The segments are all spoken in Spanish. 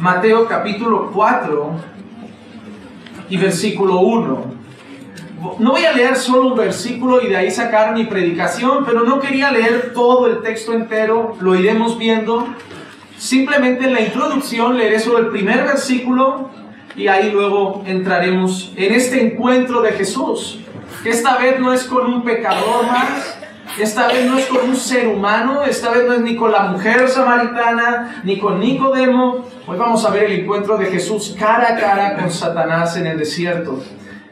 Mateo capítulo 4 y versículo 1. No voy a leer solo un versículo y de ahí sacar mi predicación, pero no quería leer todo el texto entero, lo iremos viendo. Simplemente en la introducción leeré solo el primer versículo y ahí luego entraremos en este encuentro de Jesús, que esta vez no es con un pecador más, esta vez no es con un ser humano, esta vez no es ni con la mujer samaritana, ni con Nicodemo. Hoy vamos a ver el encuentro de Jesús cara a cara con Satanás en el desierto.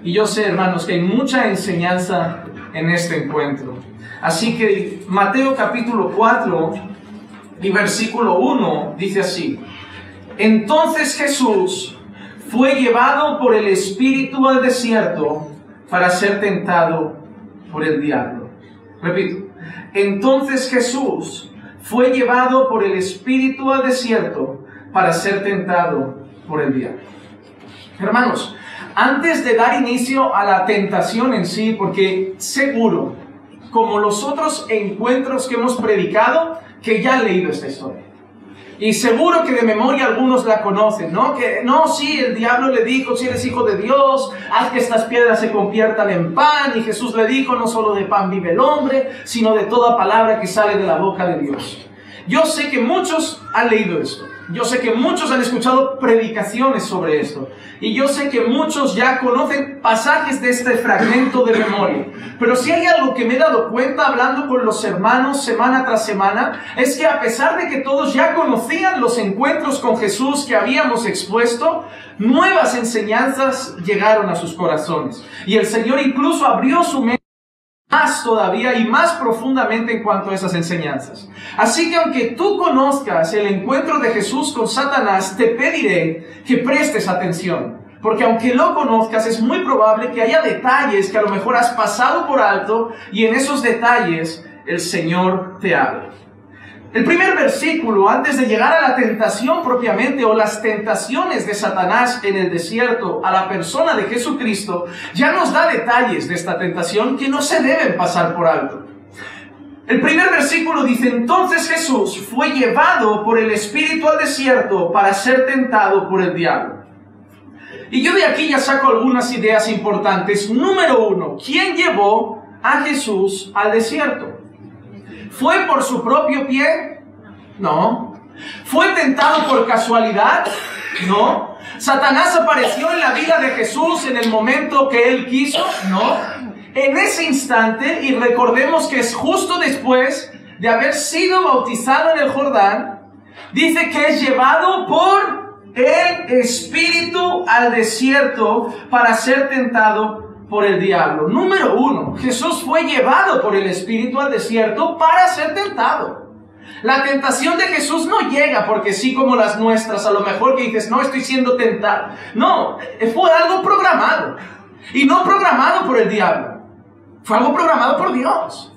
Y yo sé, hermanos, que hay mucha enseñanza en este encuentro. Así que Mateo capítulo 4 y versículo 1 dice así: Entonces Jesús fue llevado por el Espíritu al desierto para ser tentado por el diablo. Repito, entonces Jesús fue llevado por el Espíritu al desierto para ser tentado por el diablo. Hermanos, antes de dar inicio a la tentación en sí, porque seguro, como los otros encuentros que hemos predicado, que ya han leído esta historia. Y seguro que de memoria algunos la conocen, ¿no? Que no, sí, el diablo le dijo: si eres hijo de Dios, haz que estas piedras se conviertan en pan. Y Jesús le dijo: no solo de pan vive el hombre, sino de toda palabra que sale de la boca de Dios. Yo sé que muchos han leído esto. Yo sé que muchos han escuchado predicaciones sobre esto. Y yo sé que muchos ya conocen pasajes de este fragmento de memoria. Pero si hay algo que me he dado cuenta hablando con los hermanos semana tras semana, es que a pesar de que todos ya conocían los encuentros con Jesús que habíamos expuesto, nuevas enseñanzas llegaron a sus corazones. Y el Señor incluso abrió su mente más todavía y más profundamente en cuanto a esas enseñanzas. Así que aunque tú conozcas el encuentro de Jesús con Satanás, te pediré que prestes atención. Porque aunque lo conozcas, es muy probable que haya detalles que a lo mejor has pasado por alto y en esos detalles el Señor te hable. El primer versículo, antes de llegar a la tentación propiamente o las tentaciones de Satanás en el desierto a la persona de Jesucristo, ya nos da detalles de esta tentación que no se deben pasar por alto. El primer versículo dice: entonces Jesús fue llevado por el Espíritu al desierto para ser tentado por el diablo. Y yo de aquí ya saco algunas ideas importantes. Número 1, ¿quién llevó a Jesús al desierto? ¿Fue por su propio pie? No. ¿Fue tentado por casualidad? No. ¿Satanás apareció en la vida de Jesús en el momento que él quiso? No. En ese instante, y recordemos que es justo después de haber sido bautizado en el Jordán, dice que es llevado por el Espíritu al desierto para ser tentado por el diablo. Número 1, Jesús fue llevado por el Espíritu al desierto para ser tentado. La tentación de Jesús no llega porque sí, como las nuestras, a lo mejor que dices: no, estoy siendo tentado. No, fue algo programado. Y no programado por el diablo. Fue algo programado por Dios.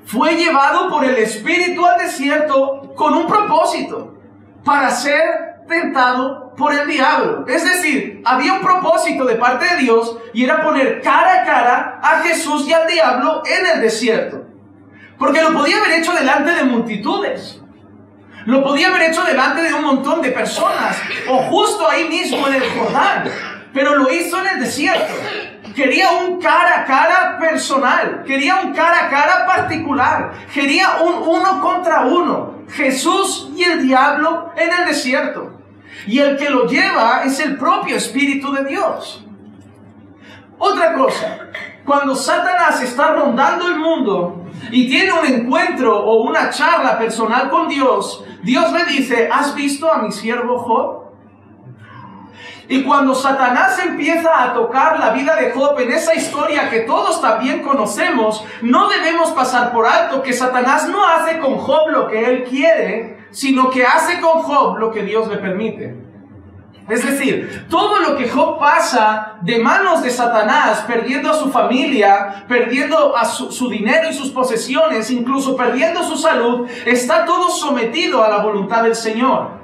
Fue llevado por el Espíritu al desierto con un propósito: para ser tentado por el diablo. Es decir, había un propósito de parte de Dios y era poner cara a cara a Jesús y al diablo en el desierto. Porque lo podía haber hecho delante de multitudes. Lo podía haber hecho delante de un montón de personas o justo ahí mismo en el Jordán. Pero lo hizo en el desierto. Quería un cara a cara personal. Quería un cara a cara particular. Quería un uno contra uno. Jesús y el diablo en el desierto. Y el que lo lleva es el propio Espíritu de Dios. Otra cosa, cuando Satanás está rondando el mundo y tiene un encuentro o una charla personal con Dios, Dios le dice: ¿has visto a mi siervo Job? Y cuando Satanás empieza a tocar la vida de Job en esa historia que todos también conocemos, no debemos pasar por alto que Satanás no hace con Job lo que él quiere, sino que hace con Job lo que Dios le permite. Es decir, todo lo que Job pasa de manos de Satanás, perdiendo a su familia, perdiendo a su dinero y sus posesiones, incluso perdiendo su salud, está todo sometido a la voluntad del Señor.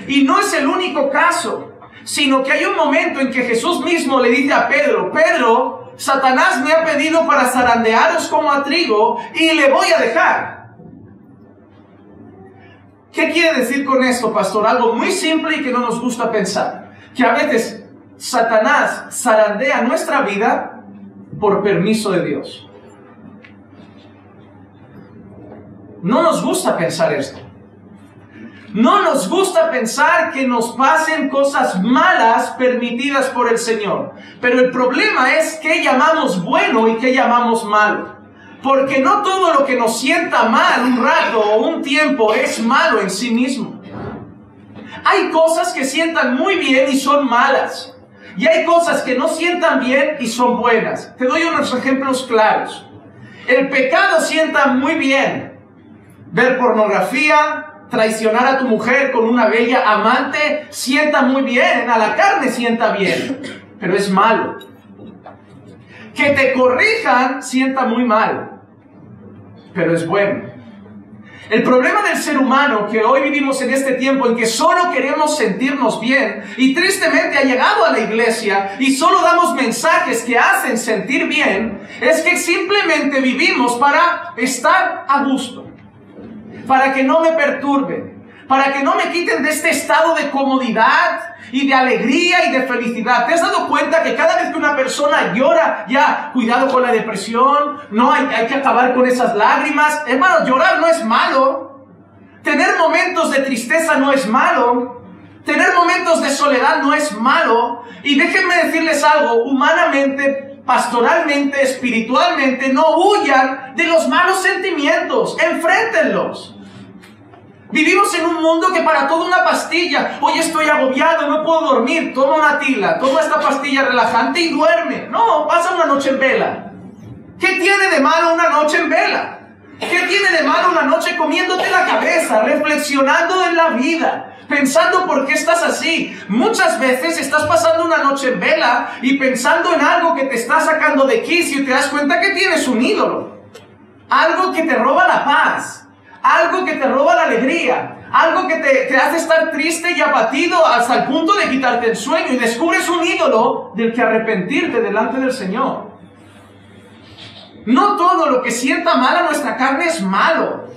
Y no es el único caso, sino que hay un momento en que Jesús mismo le dice a Pedro: Pedro, Satanás me ha pedido para zarandearos como a trigo y le voy a dejar. ¿Qué quiere decir con esto, pastor? Algo muy simple y que no nos gusta pensar. Que a veces Satanás zarandea nuestra vida por permiso de Dios. No nos gusta pensar esto. No nos gusta pensar que nos pasen cosas malas permitidas por el Señor. Pero el problema es qué llamamos bueno y qué llamamos malo. Porque no todo lo que nos sienta mal un rato o un tiempo es malo en sí mismo. Hay cosas que sientan muy bien y son malas. Y hay cosas que no sientan bien y son buenas. Te doy unos ejemplos claros. El pecado sienta muy bien. Ver pornografía, traicionar a tu mujer con una bella amante, sienta muy bien. A la carne sienta bien, pero es malo. Que te corrijan sienta muy mal, pero es bueno. El problema del ser humano, que hoy vivimos en este tiempo en que solo queremos sentirnos bien, y tristemente ha llegado a la iglesia y solo damos mensajes que hacen sentir bien, es que simplemente vivimos para estar a gusto, para que no me perturben, para que no me quiten de este estado de comodidad y de alegría y de felicidad. ¿Te has dado cuenta que cada vez que una persona llora, ya, cuidado con la depresión, no hay que acabar con esas lágrimas? Hermano, llorar no es malo. Tener momentos de tristeza no es malo. Tener momentos de soledad no es malo. Y déjenme decirles algo, humanamente, pastoralmente, espiritualmente, no huyan de los malos sentimientos, enfréntenlos. Vivimos en un mundo que para todo una pastilla. Hoy estoy agobiado, no puedo dormir. Toma una tila, toma esta pastilla relajante y duerme. No, pasa una noche en vela. ¿Qué tiene de malo una noche en vela? ¿Qué tiene de malo una noche comiéndote la cabeza, reflexionando en la vida, pensando por qué estás así? Muchas veces estás pasando una noche en vela y pensando en algo que te está sacando de quicio y te das cuenta que tienes un ídolo. Algo que te roba la paz. Algo que te roba la alegría, algo que te hace estar triste y abatido hasta el punto de quitarte el sueño, y descubres un ídolo del que arrepentirte delante del Señor. No todo lo que sienta mal a nuestra carne es malo.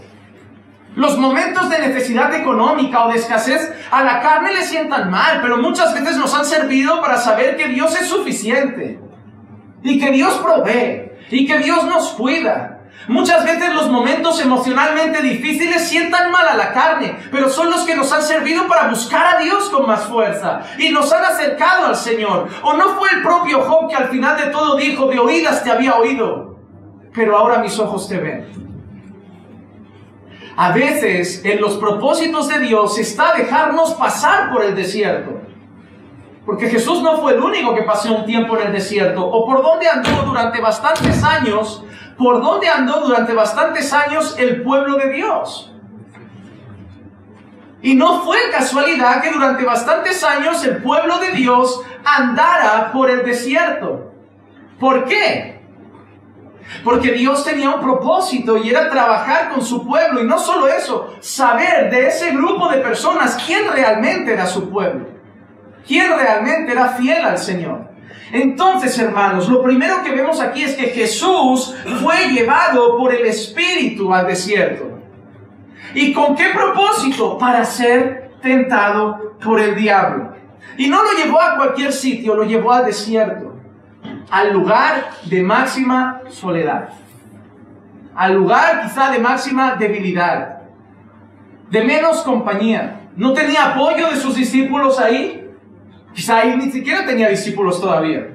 Los momentos de necesidad económica o de escasez a la carne le sientan mal, pero muchas veces nos han servido para saber que Dios es suficiente, y que Dios provee, y que Dios nos cuida. Muchas veces los momentos emocionalmente difíciles sientan mal a la carne, pero son los que nos han servido para buscar a Dios con más fuerza y nos han acercado al Señor. ¿O no fue el propio Job que al final de todo dijo: de oídas te había oído, pero ahora mis ojos te ven? A veces en los propósitos de Dios está dejarnos pasar por el desierto. Porque Jesús no fue el único que pasó un tiempo en el desierto. ¿O por dónde andó durante bastantes años? ¿Por dónde andó durante bastantes años el pueblo de Dios? Y no fue casualidad que durante bastantes años el pueblo de Dios andara por el desierto. ¿Por qué? Porque Dios tenía un propósito y era trabajar con su pueblo. Y no solo eso, saber de ese grupo de personas quién realmente era su pueblo. Quién realmente era fiel al Señor. Entonces, hermanos, lo primero que vemos aquí es que Jesús fue llevado por el Espíritu al desierto. ¿Y con qué propósito? Para ser tentado por el diablo. Y no lo llevó a cualquier sitio, lo llevó al desierto, al lugar de máxima soledad, al lugar quizá de máxima debilidad, de menos compañía. ¿No tenía apoyo de sus discípulos ahí? Quizá ahí ni siquiera tenía discípulos todavía.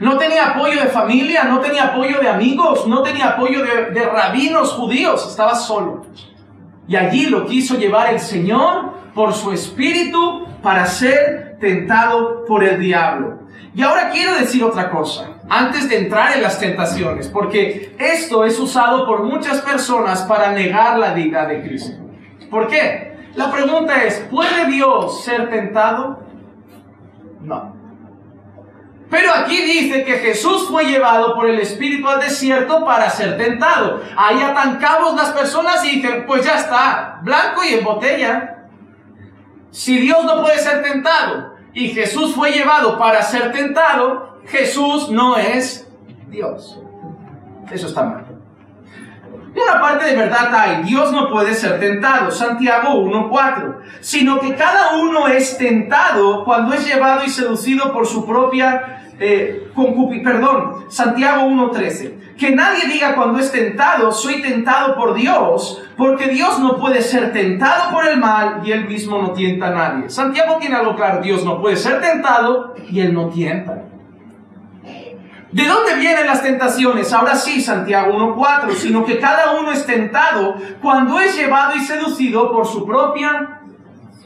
No tenía apoyo de familia, no tenía apoyo de amigos, no tenía apoyo de rabinos judíos. Estaba solo. Y allí lo quiso llevar el Señor por su Espíritu para ser tentado por el diablo. Y ahora quiero decir otra cosa, antes de entrar en las tentaciones, porque esto es usado por muchas personas para negar la deidad de Cristo. ¿Por qué? La pregunta es, ¿puede Dios ser tentado? No. Pero aquí dice que Jesús fue llevado por el Espíritu al desierto para ser tentado. Ahí atan cabos las personas y dicen, pues ya está, blanco y en botella. Si Dios no puede ser tentado y Jesús fue llevado para ser tentado, Jesús no es Dios. Eso está mal. Una parte de verdad hay. Dios no puede ser tentado. Santiago 1:4. Sino que cada uno es tentado cuando es llevado y seducido por su propia Santiago 1:13. Que nadie diga cuando es tentado, soy tentado por Dios, porque Dios no puede ser tentado por el mal y Él mismo no tienta a nadie. Santiago tiene algo claro, Dios no puede ser tentado y Él no tienta. ¿De dónde vienen las tentaciones? Ahora sí, Santiago 1:4, sino que cada uno es tentado cuando es llevado y seducido por su propia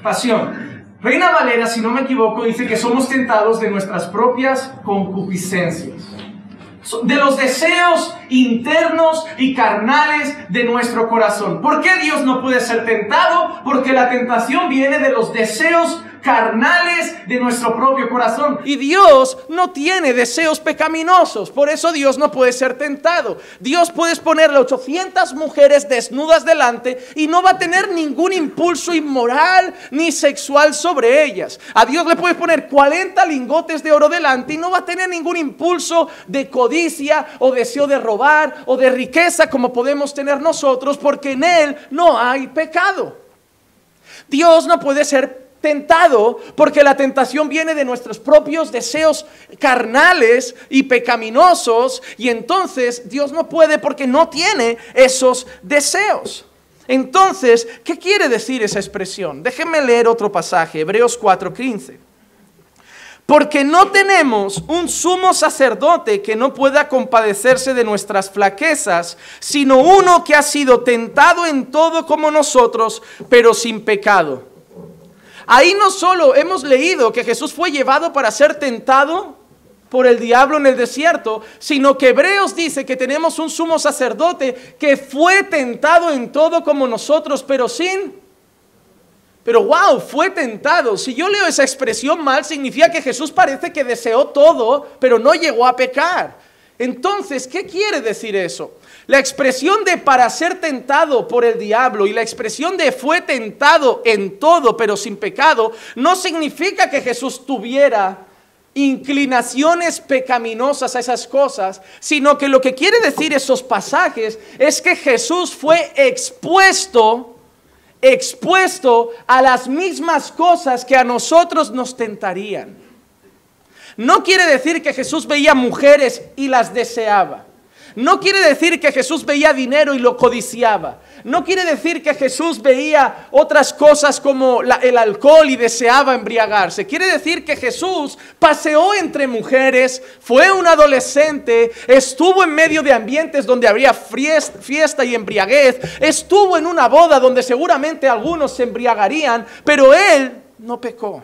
pasión. Reina Valera, si no me equivoco, dice que somos tentados de nuestras propias concupiscencias, de los deseos internos y carnales de nuestro corazón. ¿Por qué Dios no puede ser tentado? Porque la tentación viene de los deseos carnales de nuestro propio corazón. Y Dios no tiene deseos pecaminosos, por eso Dios no puede ser tentado. Dios puede ponerle 800 mujeres desnudas delante y no va a tener ningún impulso inmoral ni sexual sobre ellas. A Dios le puedes poner 40 lingotes de oro delante y no va a tener ningún impulso de codicia o deseo de robar o de riqueza como podemos tener nosotros, porque en Él no hay pecado. Dios no puede ser tentado porque la tentación viene de nuestros propios deseos carnales y pecaminosos, y entonces Dios no puede porque no tiene esos deseos. Entonces, ¿qué quiere decir esa expresión? Déjenme leer otro pasaje, Hebreos 4:15. Porque no tenemos un sumo sacerdote que no pueda compadecerse de nuestras flaquezas, sino uno que ha sido tentado en todo como nosotros, pero sin pecado. Ahí no solo hemos leído que Jesús fue llevado para ser tentado por el diablo en el desierto, sino que Hebreos dice que tenemos un sumo sacerdote que fue tentado en todo como nosotros, pero wow, fue tentado. Si yo leo esa expresión mal, significa que Jesús parece que deseó todo, pero no llegó a pecar. Entonces, ¿qué quiere decir eso? La expresión de para ser tentado por el diablo y la expresión de fue tentado en todo pero sin pecado no significa que Jesús tuviera inclinaciones pecaminosas a esas cosas, sino que lo que quiere decir esos pasajes es que Jesús fue expuesto a las mismas cosas que a nosotros nos tentarían. No quiere decir que Jesús veía mujeres y las deseaba. No quiere decir que Jesús veía dinero y lo codiciaba. No quiere decir que Jesús veía otras cosas como el alcohol y deseaba embriagarse. Quiere decir que Jesús paseó entre mujeres, fue un adolescente, estuvo en medio de ambientes donde habría fiesta y embriaguez, estuvo en una boda donde seguramente algunos se embriagarían, pero Él no pecó.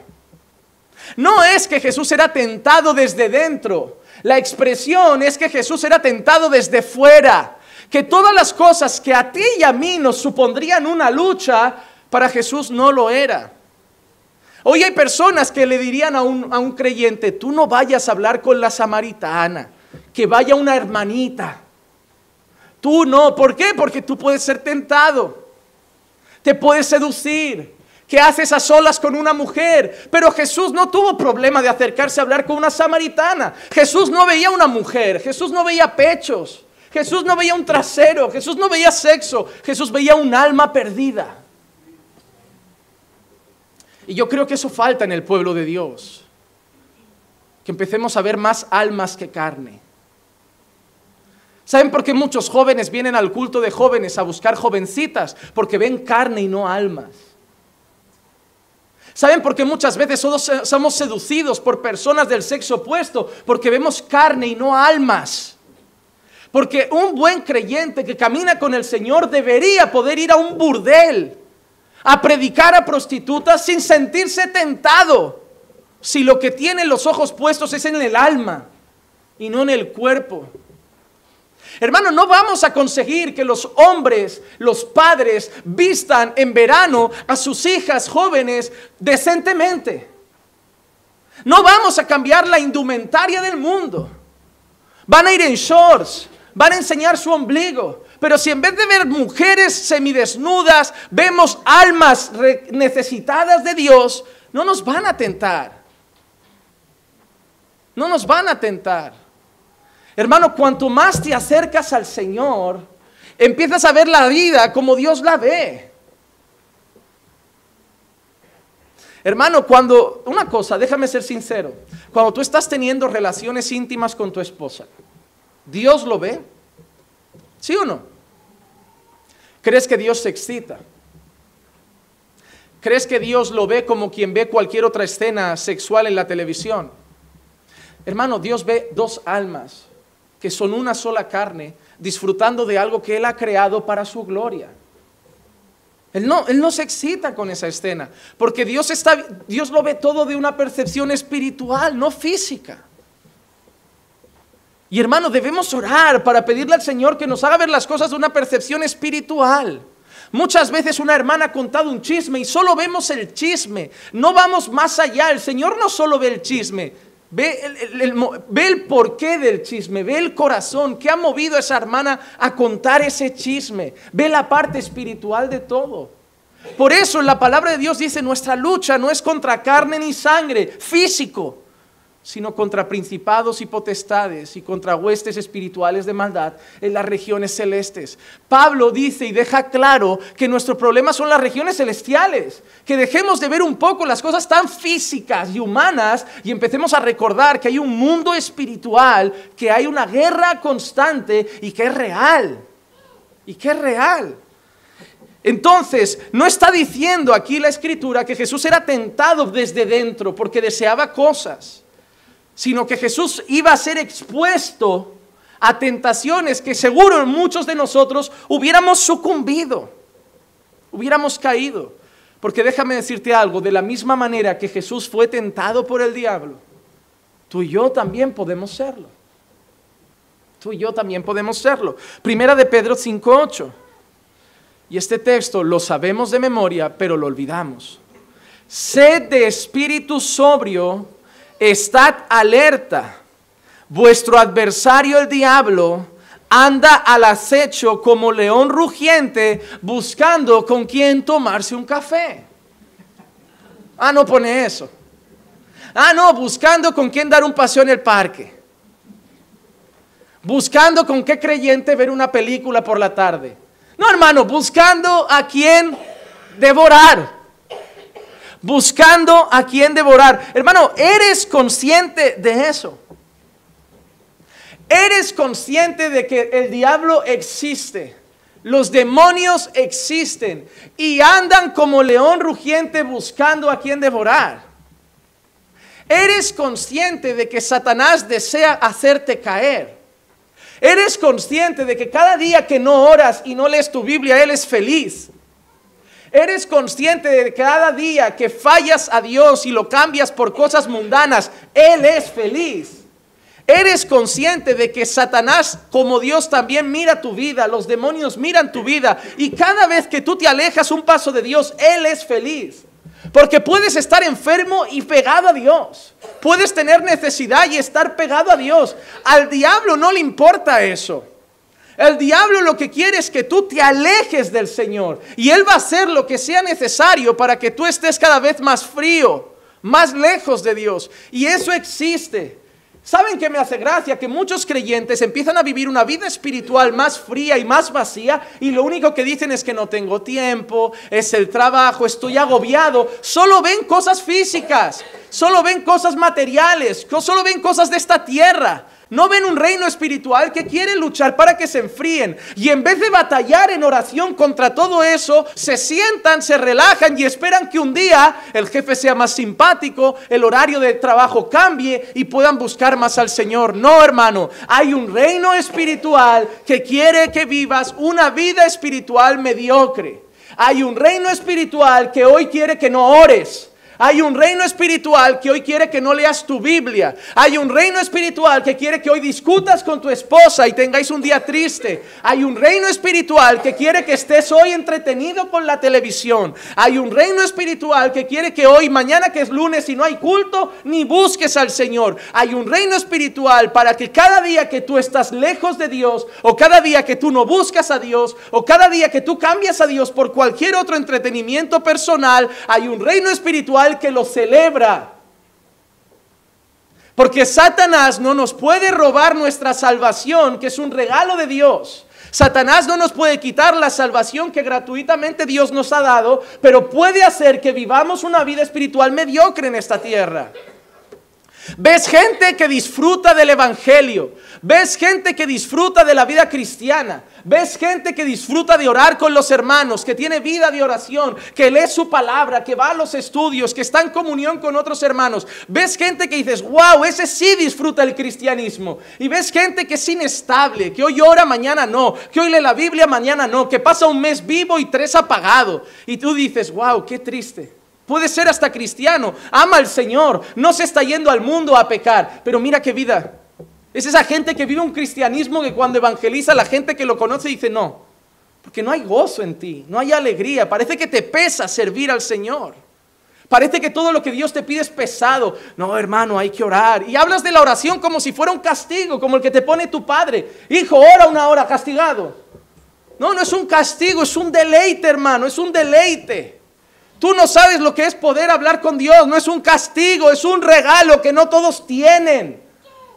No es que Jesús era tentado desde dentro. La expresión es que Jesús era tentado desde fuera. Que todas las cosas que a ti y a mí nos supondrían una lucha, para Jesús no lo era. Hoy hay personas que le dirían a un creyente: tú no vayas a hablar con la samaritana, que vaya una hermanita. Tú no, ¿por qué? Porque tú puedes ser tentado, te puedes seducir. ¿Qué haces a solas con una mujer? Pero Jesús no tuvo problema de acercarse a hablar con una samaritana. Jesús no veía una mujer, Jesús no veía pechos, Jesús no veía un trasero, Jesús no veía sexo, Jesús veía un alma perdida. Y yo creo que eso falta en el pueblo de Dios, que empecemos a ver más almas que carne. ¿Saben por qué muchos jóvenes vienen al culto de jóvenes a buscar jovencitas? Porque ven carne y no almas. ¿Saben por qué muchas veces somos seducidos por personas del sexo opuesto? Porque vemos carne y no almas. Porque un buen creyente que camina con el Señor debería poder ir a un burdel a predicar a prostitutas sin sentirse tentado, si lo que tiene los ojos puestos es en el alma y no en el cuerpo. Hermano, no vamos a conseguir que los hombres, los padres, vistan en verano a sus hijas jóvenes decentemente. No vamos a cambiar la indumentaria del mundo. Van a ir en shorts, van a enseñar su ombligo. Pero si en vez de ver mujeres semidesnudas, vemos almas necesitadas de Dios, no nos van a tentar. No nos van a tentar. Hermano, cuanto más te acercas al Señor Empiezas a ver la vida como Dios la ve. Hermano, déjame ser sincero, cuando tú estás teniendo relaciones íntimas con tu esposa, ¿Dios lo ve? ¿Sí o no? ¿Crees que Dios se excita? ¿Crees que Dios lo ve como quien ve cualquier otra escena sexual en la televisión? Hermano, Dios ve dos almas que son una sola carne, disfrutando de algo que Él ha creado para su gloria. Él no se excita con esa escena, porque Dios lo ve todo de una percepción espiritual, no física. Y hermano, debemos orar para pedirle al Señor que nos haga ver las cosas de una percepción espiritual. Muchas veces una hermana ha contado un chisme y solo vemos el chisme, no vamos más allá. El Señor no solo ve el chisme, ve el porqué del chisme, ve el corazón que ha movido a esa hermana a contar ese chisme, ve la parte espiritual de todo. Por eso en la palabra de Dios dice, nuestra lucha no es contra carne ni sangre, físico, sino contra principados y potestades y contra huestes espirituales de maldad en las regiones celestes. Pablo dice y deja claro que nuestro problema son las regiones celestiales, que dejemos de ver un poco las cosas tan físicas y humanas y empecemos a recordar que hay un mundo espiritual, que hay una guerra constante y que es real. Entonces, no está diciendo aquí la Escritura que Jesús era tentado desde dentro porque deseaba cosas, sino que Jesús iba a ser expuesto a tentaciones que seguro muchos de nosotros hubiéramos sucumbido, hubiéramos caído. Porque déjame decirte algo, de la misma manera que Jesús fue tentado por el diablo, tú y yo también podemos serlo. Primera de Pedro 5:8. Y este texto lo sabemos de memoria, pero lo olvidamos. Sed de espíritu sobrio, estad alerta. Vuestro adversario el diablo anda al acecho como león rugiente, buscando con quién tomarse un café. No pone eso. Buscando con quién dar un paseo en el parque. Buscando con qué creyente ver una película por la tarde. No, hermano, buscando a quién devorar. Buscando a quién devorar. Hermano, ¿eres consciente de eso? ¿Eres consciente de que el diablo existe? Los demonios existen y andan como león rugiente buscando a quién devorar. ¿Eres consciente de que Satanás desea hacerte caer? ¿Eres consciente de que cada día que no oras y no lees tu Biblia, Él es feliz? ¿Eres consciente de que cada día que fallas a Dios y lo cambias por cosas mundanas, Él es feliz? ¿Eres consciente de que Satanás, como Dios, también mira tu vida? Los demonios miran tu vida y cada vez que tú te alejas un paso de Dios, Él es feliz. Porque puedes estar enfermo y pegado a Dios. Puedes tener necesidad y estar pegado a Dios. Al diablo no le importa eso. El diablo lo que quiere es que tú te alejes del Señor. Y Él va a hacer lo que sea necesario para que tú estés cada vez más frío, más lejos de Dios. Y eso existe. ¿Saben qué me hace gracia? Que muchos creyentes empiezan a vivir una vida espiritual más fría y más vacía y lo único que dicen es que no tengo tiempo, es el trabajo, estoy agobiado. Solo ven cosas físicas, solo ven cosas materiales, solo ven cosas de esta tierra. No ven un reino espiritual que quiere luchar para que se enfríen. Y en vez de batallar en oración contra todo eso, se sientan, se relajan y esperan que un día el jefe sea más simpático, el horario de trabajo cambie y puedan buscar más al Señor. No, hermano, hay un reino espiritual que quiere que vivas una vida espiritual mediocre. Hay un reino espiritual que hoy quiere que no ores. Hay un reino espiritual que hoy quiere que no leas tu Biblia. Hay un reino espiritual que quiere que hoy discutas con tu esposa y tengáis un día triste. Hay un reino espiritual que quiere que estés hoy entretenido con la televisión. Hay un reino espiritual que quiere que hoy, mañana que es lunes y no hay culto, ni busques al Señor. Hay un reino espiritual para que cada día que tú estás lejos de Dios, o cada día que tú no buscas a Dios, o cada día que tú cambias a Dios por cualquier otro entretenimiento personal, hay un reino espiritual que lo celebra. Porque Satanás no nos puede robar nuestra salvación, que es un regalo de Dios. Satanás no nos puede quitar la salvación que gratuitamente Dios nos ha dado, pero puede hacer que vivamos una vida espiritual mediocre en esta tierra. Ves gente que disfruta del evangelio, ves gente que disfruta de la vida cristiana, ves gente que disfruta de orar con los hermanos, que tiene vida de oración, que lee su palabra, que va a los estudios, que está en comunión con otros hermanos. Ves gente que dices, wow, ese sí disfruta el cristianismo. Y ves gente que es inestable, que hoy ora, mañana no, que hoy lee la Biblia, mañana no, que pasa un mes vivo y 3 apagado. Y tú dices, wow, qué triste. Puede ser hasta cristiano, ama al Señor, no se está yendo al mundo a pecar, pero mira qué vida. Es esa gente que vive un cristianismo que cuando evangeliza, la gente que lo conoce dice no, porque no hay gozo en ti, no hay alegría, parece que te pesa servir al Señor. Parece que todo lo que Dios te pide es pesado. No, hermano, hay que orar. Y hablas de la oración como si fuera un castigo, como el que te pone tu padre. Hijo, ora 1 hora, castigado. No, no es un castigo, es un deleite, hermano, es un deleite. Tú no sabes lo que es poder hablar con Dios, no es un castigo, es un regalo que no todos tienen.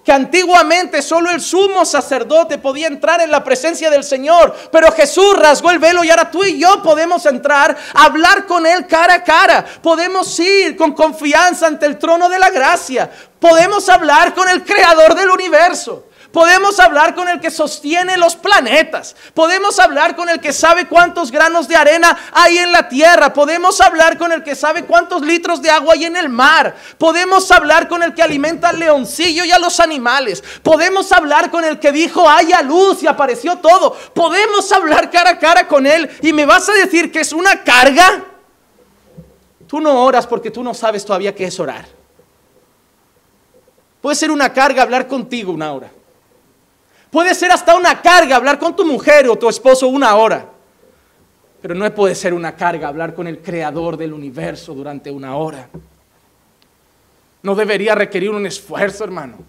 Que antiguamente solo el sumo sacerdote podía entrar en la presencia del Señor, pero Jesús rasgó el velo y ahora tú y yo podemos entrar a hablar con Él cara a cara. Podemos ir con confianza ante el trono de la gracia, podemos hablar con el creador del universo. Podemos hablar con el que sostiene los planetas. Podemos hablar con el que sabe cuántos granos de arena hay en la tierra. Podemos hablar con el que sabe cuántos litros de agua hay en el mar. Podemos hablar con el que alimenta al leoncillo y a los animales. Podemos hablar con el que dijo haya luz y apareció todo. Podemos hablar cara a cara con Él. ¿Y me vas a decir que es una carga? Tú no oras porque tú no sabes todavía qué es orar. Puede ser una carga hablar contigo 1 hora. Puede ser hasta una carga hablar con tu mujer o tu esposo 1 hora. Pero no puede ser una carga hablar con el creador del universo durante 1 hora. No debería requerir un esfuerzo, hermano.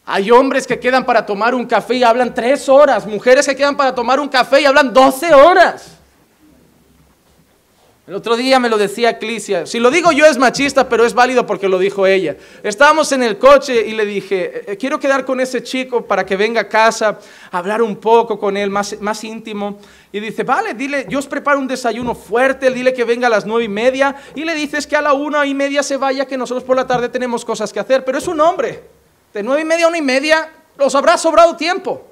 Hay hombres que quedan para tomar un café y hablan 3 horas. Mujeres que quedan para tomar un café y hablan 12 horas. El otro día me lo decía Clicia. Si lo digo yo es machista, pero es válido porque lo dijo ella. Estábamos en el coche y le dije, quiero quedar con ese chico para que venga a casa, a hablar un poco con él, más íntimo. Y dice, vale, dile, yo os preparo un desayuno fuerte, dile que venga a las 9:30 y le dices que a la 1:30 se vaya, que nosotros por la tarde tenemos cosas que hacer. Pero es un hombre, de 9:30 a 1:30 los habrá sobrado tiempo.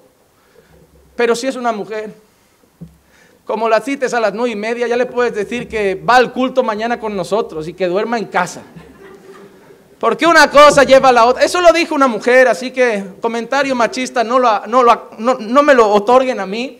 Pero si es una mujer, como la cites a las 9:30, ya le puedes decir que va al culto mañana con nosotros y que duerma en casa. Porque una cosa lleva a la otra. Eso lo dijo una mujer, así que comentario machista no me lo otorguen a mí.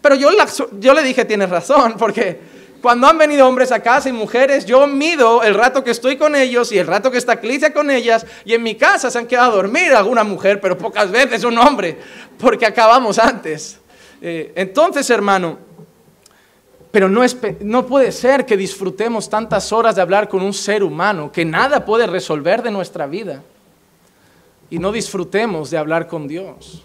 Pero yo le dije, tienes razón, porque cuando han venido hombres a casa y mujeres, yo mido el rato que estoy con ellos y el rato que está Clicia con ellas, y en mi casa se han quedado a dormir alguna mujer, pero pocas veces un hombre, porque acabamos antes. Entonces, hermano, pero no puede ser que disfrutemos tantas horas de hablar con un ser humano que nada puede resolver de nuestra vida y no disfrutemos de hablar con Dios.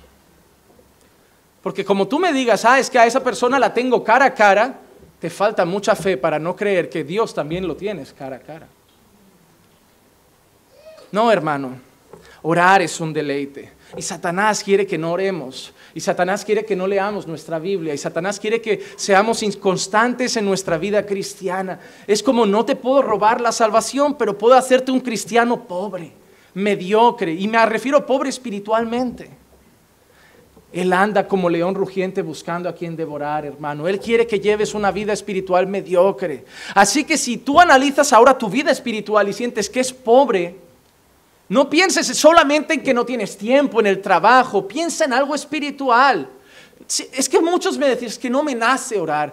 Porque como tú me digas, es que a esa persona la tengo cara a cara, te falta mucha fe para no creer que Dios también lo tienes cara a cara. No, hermano, orar es un deleite. Y Satanás quiere que no oremos. Y Satanás quiere que no leamos nuestra Biblia. Y Satanás quiere que seamos inconstantes en nuestra vida cristiana. Es como no te puedo robar la salvación, pero puedo hacerte un cristiano pobre, mediocre. Y me refiero pobre espiritualmente. Él anda como león rugiente buscando a quien devorar, hermano. Él quiere que lleves una vida espiritual mediocre. Así que si tú analizas ahora tu vida espiritual y sientes que es pobre, no pienses solamente en que no tienes tiempo en el trabajo, piensa en algo espiritual. Es que muchos me decís que no me nace orar.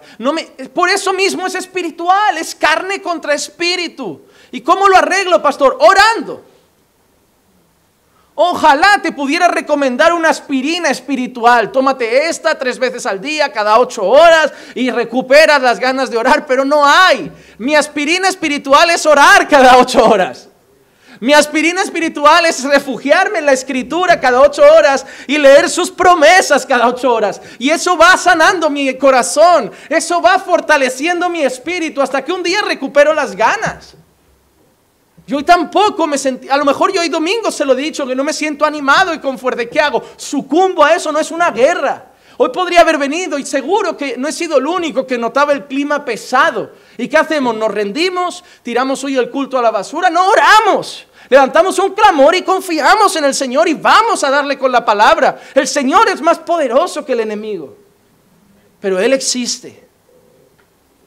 Por eso mismo es espiritual, es carne contra espíritu. ¿Y cómo lo arreglo, pastor? Orando. Ojalá te pudiera recomendar una aspirina espiritual. Tómate esta 3 veces al día, cada 8 horas y recuperas las ganas de orar, pero no hay. Mi aspirina espiritual es orar cada 8 horas. Mi aspirina espiritual es refugiarme en la Escritura cada 8 horas y leer sus promesas cada 8 horas. Y eso va sanando mi corazón, eso va fortaleciendo mi espíritu hasta que un día recupero las ganas. Yo tampoco me sentí, a lo mejor yo hoy domingo se lo he dicho, que no me siento animado y con fuerte. ¿Qué hago? Sucumbo a eso, no es una guerra. Hoy podría haber venido y seguro que no he sido el único que notaba el clima pesado. ¿Y qué hacemos? ¿Nos rendimos? ¿Tiramos hoy el culto a la basura? No, oramos. Levantamos un clamor y confiamos en el Señor y vamos a darle con la palabra. El Señor es más poderoso que el enemigo. Pero Él existe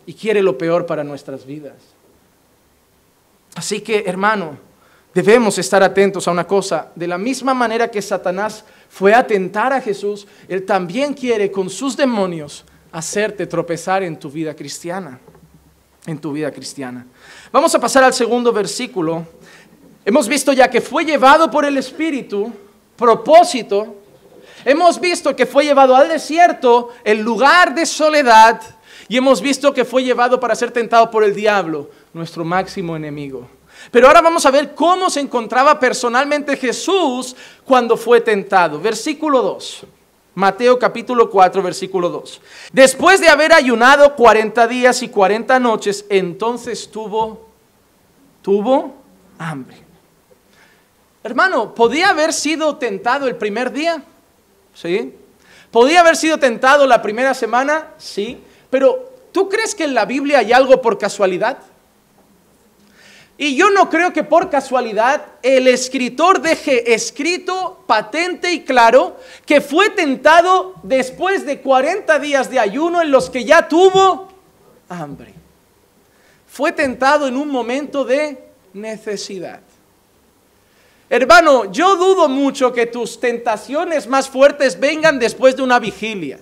y quiere lo peor para nuestras vidas. Así que, hermano, debemos estar atentos a una cosa. De la misma manera que Satanás fue a tentar a Jesús, Él también quiere con sus demonios hacerte tropezar en tu vida cristiana. En tu vida cristiana. Vamos a pasar al segundo versículo. Hemos visto ya que fue llevado por el Espíritu, propósito. Hemos visto que fue llevado al desierto, el lugar de soledad. Y hemos visto que fue llevado para ser tentado por el diablo, nuestro máximo enemigo. Pero ahora vamos a ver cómo se encontraba personalmente Jesús cuando fue tentado. Versículo 2. Mateo capítulo 4, versículo 2. Después de haber ayunado 40 días y 40 noches, entonces tuvo hambre. Hermano, ¿podía haber sido tentado el primer día? Sí. ¿Podía haber sido tentado la primera semana? Sí. Pero, ¿tú crees que en la Biblia hay algo por casualidad? Y yo no creo que por casualidad el escritor deje escrito, patente y claro que fue tentado después de 40 días de ayuno en los que ya tuvo hambre. Fue tentado en un momento de necesidad. Hermano, yo dudo mucho que tus tentaciones más fuertes vengan después de una vigilia.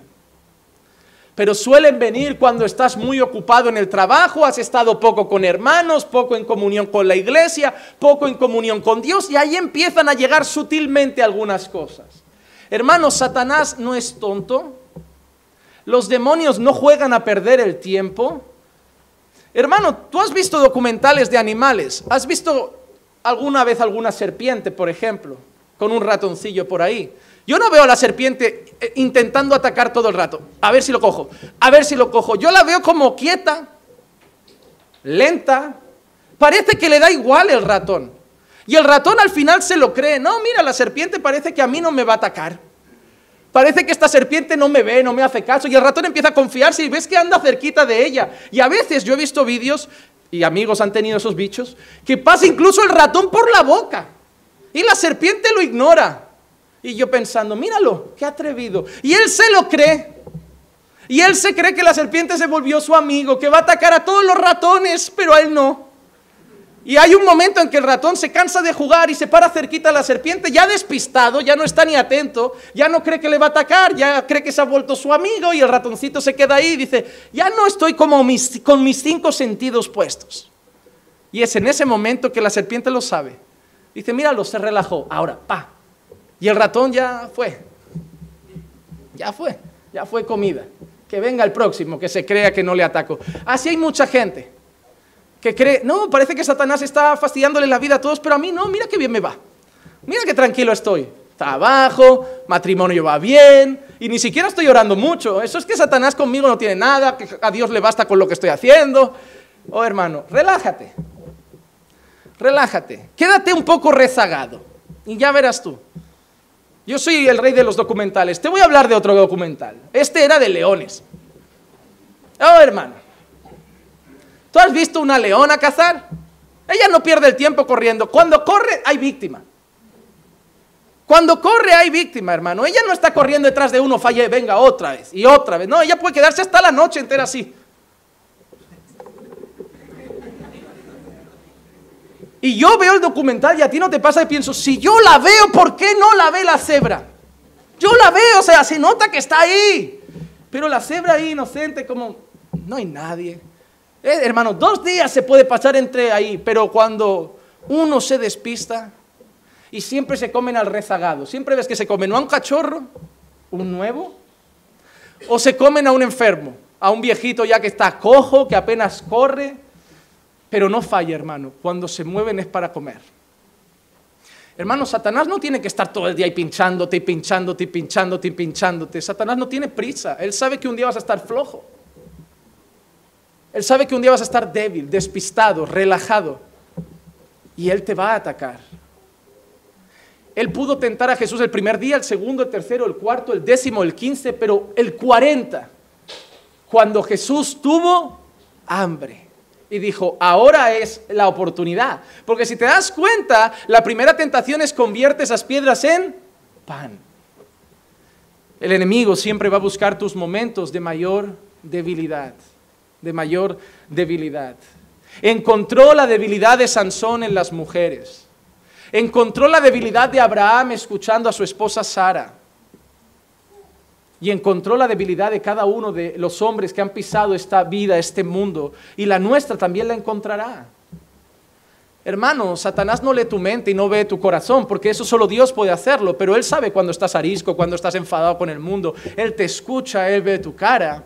Pero suelen venir cuando estás muy ocupado en el trabajo, has estado poco con hermanos, poco en comunión con la iglesia, poco en comunión con Dios, y ahí empiezan a llegar sutilmente algunas cosas. Hermanos, Satanás no es tonto. Los demonios no juegan a perder el tiempo. Hermano, tú has visto documentales de animales. ¿Has visto alguna vez alguna serpiente, por ejemplo, con un ratoncillo por ahí? Yo no veo a la serpiente intentando atacar todo el rato. A ver si lo cojo, a ver si lo cojo. Yo la veo como quieta, lenta. Parece que le da igual el ratón. Y el ratón al final se lo cree. No, mira, la serpiente parece que a mí no me va a atacar. Parece que esta serpiente no me ve, no me hace caso. Y el ratón empieza a confiarse y ves que anda cerquita de ella. Y a veces yo he visto vídeos, y amigos han tenido esos bichos, que pasa incluso el ratón por la boca. Y la serpiente lo ignora. Y yo pensando, míralo, qué atrevido. Y él se lo cree. Y él se cree que la serpiente se volvió su amigo, que va a atacar a todos los ratones, pero a él no. Y hay un momento en que el ratón se cansa de jugar y se para cerquita a la serpiente, ya despistado, ya no está ni atento, ya no cree que le va a atacar, ya cree que se ha vuelto su amigo, y el ratoncito se queda ahí y dice, ya no estoy como con mis 5 sentidos puestos. Y es en ese momento que la serpiente lo sabe. Dice, míralo, se relajó, ahora, pa. Y el ratón ya fue comida. Que venga el próximo, que se crea que no le ataco. Así hay mucha gente que cree, no, parece que Satanás está fastidiándole la vida a todos, pero a mí no, mira qué bien me va. Mira qué tranquilo estoy. Trabajo, matrimonio va bien, y ni siquiera estoy orando mucho. Eso es que Satanás conmigo no tiene nada, que a Dios le basta con lo que estoy haciendo. Oh, hermano, relájate. Relájate. Quédate un poco rezagado, y ya verás tú. Yo soy el rey de los documentales. Te voy a hablar de otro documental. Este era de leones. Oh, hermano. ¿Tú has visto una leona cazar? Ella no pierde el tiempo corriendo. Cuando corre, hay víctima. Cuando corre, hay víctima, hermano. Ella no está corriendo detrás de uno, fallé, venga, otra vez y otra vez. No, ella puede quedarse hasta la noche entera así. Y yo veo el documental y a ti no te pasa y pienso, si yo la veo, ¿por qué no la ve la cebra? Yo la veo, o sea, se nota que está ahí. Pero la cebra ahí inocente, como, no hay nadie. Hermano, 2 días se puede pasar entre ahí, pero cuando uno se despista y siempre se comen al rezagado, siempre ves que se comen a un cachorro, un nuevo, o se comen a un enfermo, a un viejito ya que está cojo, que apenas corre. Pero no falla, hermano, cuando se mueven es para comer. Hermano, Satanás no tiene que estar todo el día ahí pinchándote y pinchándote y pinchándote y pinchándote. Satanás no tiene prisa. Él sabe que un día vas a estar flojo. Él sabe que un día vas a estar débil, despistado, relajado. y Él te va a atacar. Él pudo tentar a Jesús el primer día, el segundo, el tercero, el cuarto, el 10º, el 15, pero el 40, cuando Jesús tuvo hambre. Y dijo, ahora es la oportunidad. Porque si te das cuenta, la primera tentación es convierte esas piedras en pan. El enemigo siempre va a buscar tus momentos de mayor debilidad. De mayor debilidad. Encontró la debilidad de Sansón en las mujeres. Encontró la debilidad de Abraham escuchando a su esposa Sara. Y encontró la debilidad de cada uno de los hombres que han pisado esta vida, este mundo. Y la nuestra también la encontrará. Hermano, Satanás no lee tu mente y no ve tu corazón, porque eso solo Dios puede hacerlo. Pero Él sabe cuando estás arisco, cuando estás enfadado con el mundo. Él te escucha, Él ve tu cara.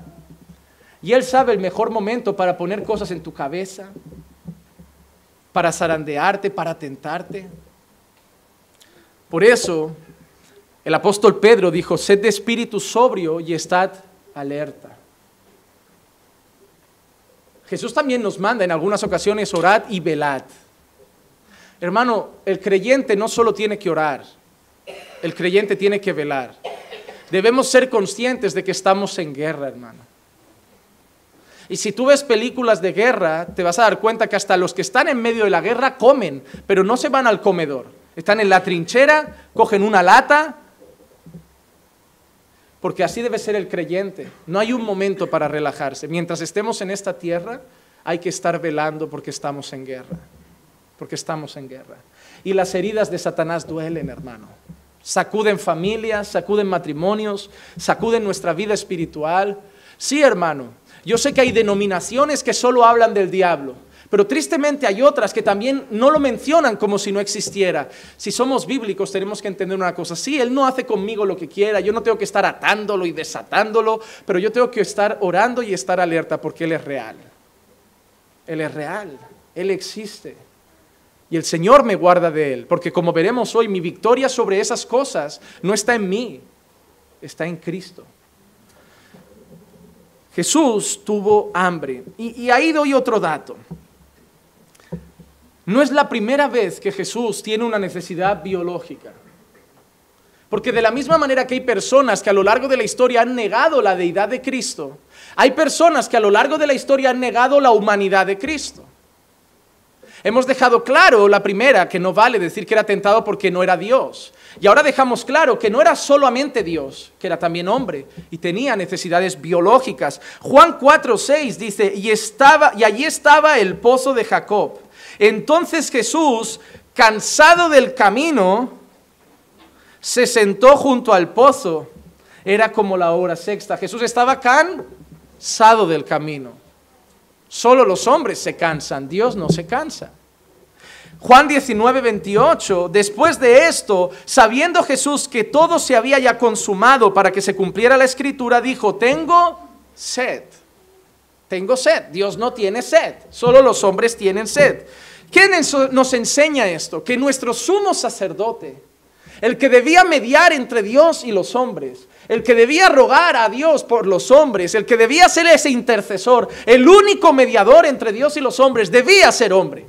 Y Él sabe el mejor momento para poner cosas en tu cabeza, para zarandearte, para tentarte. Por eso, el apóstol Pedro dijo, sed de espíritu sobrio y estad alerta. Jesús también nos manda en algunas ocasiones, orad y velad. Hermano, el creyente no solo tiene que orar, el creyente tiene que velar. Debemos ser conscientes de que estamos en guerra, hermano. Y si tú ves películas de guerra, te vas a dar cuenta que hasta los que están en medio de la guerra comen, pero no se van al comedor. Están en la trinchera, cogen una lata, porque así debe ser el creyente. No hay un momento para relajarse. Mientras estemos en esta tierra, hay que estar velando porque estamos en guerra. Porque estamos en guerra. Y las heridas de Satanás duelen, hermano. Sacuden familias, sacuden matrimonios, sacuden nuestra vida espiritual. Sí, hermano, yo sé que hay denominaciones que solo hablan del diablo. Pero tristemente hay otras que también no lo mencionan como si no existiera. Si somos bíblicos tenemos que entender una cosa. Sí, Él no hace conmigo lo que quiera. Yo no tengo que estar atándolo y desatándolo. Pero yo tengo que estar orando y estar alerta porque Él es real. Él es real. Él existe. Y el Señor me guarda de Él. Porque como veremos hoy, mi victoria sobre esas cosas no está en mí. Está en Cristo. Jesús tuvo hambre. Y ahí doy otro dato. No es la primera vez que Jesús tiene una necesidad biológica. Porque de la misma manera que hay personas que a lo largo de la historia han negado la deidad de Cristo, hay personas que a lo largo de la historia han negado la humanidad de Cristo. Hemos dejado claro la primera que no vale decir que era tentado porque no era Dios. Y ahora dejamos claro que no era solamente Dios, que era también hombre y tenía necesidades biológicas. Juan 4:6 dice, y allí estaba el pozo de Jacob. Entonces Jesús, cansado del camino, se sentó junto al pozo. Era como la hora sexta. Jesús estaba cansado del camino. Solo los hombres se cansan, Dios no se cansa. Juan 19:28, después de esto, sabiendo Jesús que todo se había ya consumado para que se cumpliera la escritura, dijo, tengo sed. Tengo sed. Dios no tiene sed, solo los hombres tienen sed. ¿Quién nos enseña esto? Que nuestro sumo sacerdote, el que debía mediar entre Dios y los hombres, el que debía rogar a Dios por los hombres, el que debía ser ese intercesor, el único mediador entre Dios y los hombres, debía ser hombre.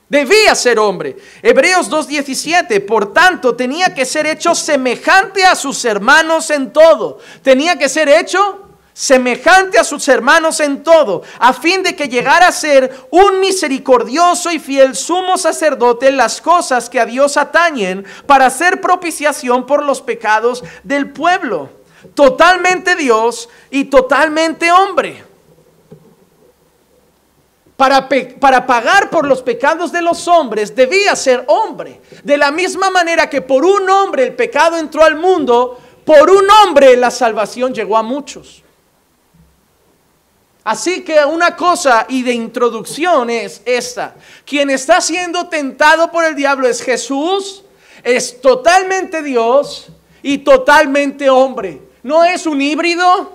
Debía ser hombre. Hebreos 2:17, por tanto, tenía que ser hecho semejante a sus hermanos en todo. Tenía que ser hecho semejante a sus hermanos en todo, a fin de que llegara a ser un misericordioso y fiel sumo sacerdote en las cosas que a Dios atañen, para hacer propiciación por los pecados del pueblo. Totalmente Dios y totalmente hombre. Para pagar por los pecados de los hombres debía ser hombre. De la misma manera que por un hombre el pecado entró al mundo, por un hombre la salvación llegó a muchos. Así que una cosa y de introducción es esta. Quien está siendo tentado por el diablo es Jesús, es totalmente Dios y totalmente hombre. No es un híbrido,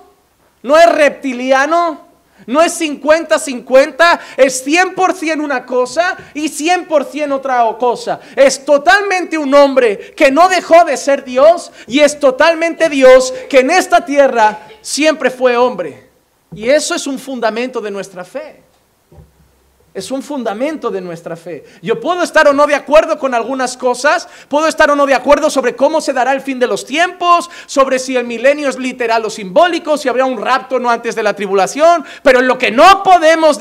no es reptiliano, no es 50-50, es 100% una cosa y 100% otra cosa. Es totalmente un hombre que no dejó de ser Dios y es totalmente Dios que en esta tierra siempre fue hombre. Y eso es un fundamento de nuestra fe. Es un fundamento de nuestra fe. Yo puedo estar o no de acuerdo con algunas cosas, puedo estar o no de acuerdo sobre cómo se dará el fin de los tiempos, sobre si el milenio es literal o simbólico, si habrá un rapto o no antes de la tribulación, pero en lo que no podemos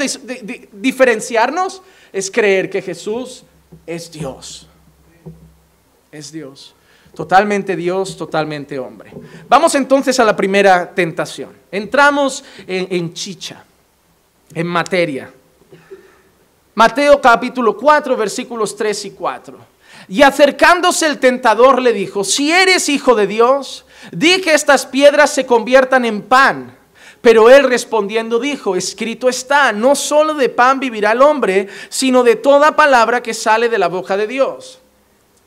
diferenciarnos es creer que Jesús es Dios. Es Dios. Totalmente Dios, totalmente hombre. Vamos entonces a la primera tentación. Entramos en chicha, en materia. Mateo capítulo 4, versículos 3 y 4. Y acercándose el tentador le dijo: si eres hijo de Dios, di que estas piedras se conviertan en pan. Pero él respondiendo dijo: escrito está, no solo de pan vivirá el hombre, sino de toda palabra que sale de la boca de Dios.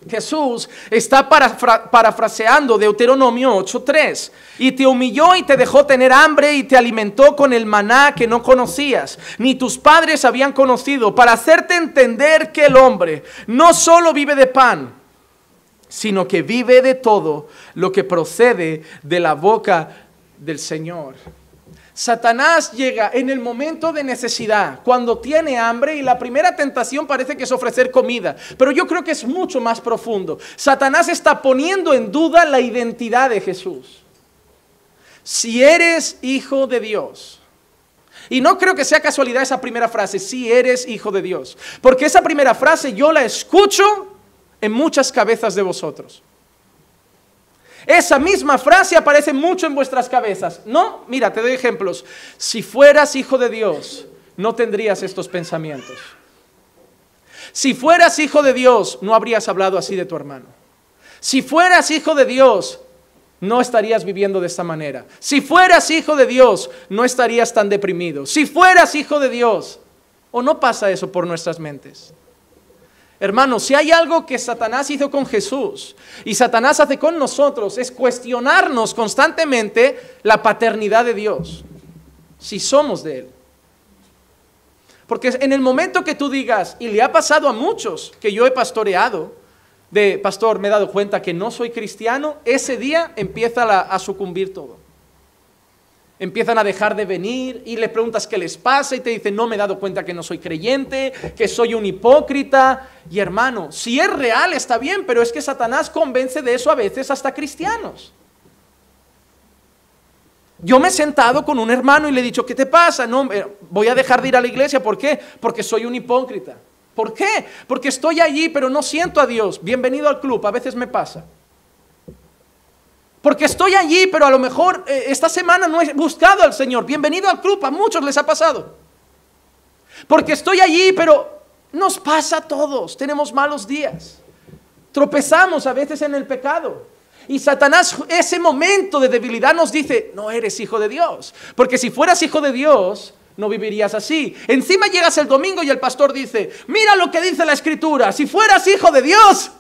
Jesús está parafraseando Deuteronomio 8:3. Y te humilló y te dejó tener hambre y te alimentó con el maná que no conocías, ni tus padres habían conocido, para hacerte entender que el hombre no solo vive de pan, sino que vive de todo lo que procede de la boca del Señor. Satanás llega en el momento de necesidad, cuando tiene hambre, y la primera tentación parece que es ofrecer comida, pero yo creo que es mucho más profundo. Satanás está poniendo en duda la identidad de Jesús. Si eres hijo de Dios, y no creo que sea casualidad esa primera frase, si eres hijo de Dios, porque esa primera frase yo la escucho en muchas cabezas de vosotros. Esa misma frase aparece mucho en vuestras cabezas. No, mira, te doy ejemplos. Si fueras hijo de Dios, no tendrías estos pensamientos. Si fueras hijo de Dios, no habrías hablado así de tu hermano. Si fueras hijo de Dios, no estarías viviendo de esta manera. Si fueras hijo de Dios, no estarías tan deprimido. Si fueras hijo de Dios, ¿o no pasa eso por nuestras mentes? Hermanos, si hay algo que Satanás hizo con Jesús y Satanás hace con nosotros, es cuestionarnos constantemente la paternidad de Dios, si somos de Él. Porque en el momento que tú digas, y le ha pasado a muchos que yo he pastoreado, de pastor, me he dado cuenta que no soy cristiano, ese día empieza a sucumbir todo. Empiezan a dejar de venir y le preguntas qué les pasa y te dicen: no me he dado cuenta que no soy creyente, que soy un hipócrita. Y hermano, si es real está bien, pero es que Satanás convence de eso a veces hasta cristianos. Yo me he sentado con un hermano y le he dicho: ¿qué te pasa? No, voy a dejar de ir a la iglesia. ¿Por qué? Porque soy un hipócrita. ¿Por qué? Porque estoy allí pero no siento a Dios. Bienvenido al club, a veces me pasa. Porque estoy allí, pero a lo mejor esta semana no he buscado al Señor. Bienvenido al club, a muchos les ha pasado. Porque estoy allí, pero nos pasa a todos. Tenemos malos días. Tropezamos a veces en el pecado. Y Satanás, ese momento de debilidad nos dice: no eres hijo de Dios. Porque si fueras hijo de Dios, no vivirías así. Encima llegas el domingo y el pastor dice: mira lo que dice la Escritura. Si fueras hijo de Dios...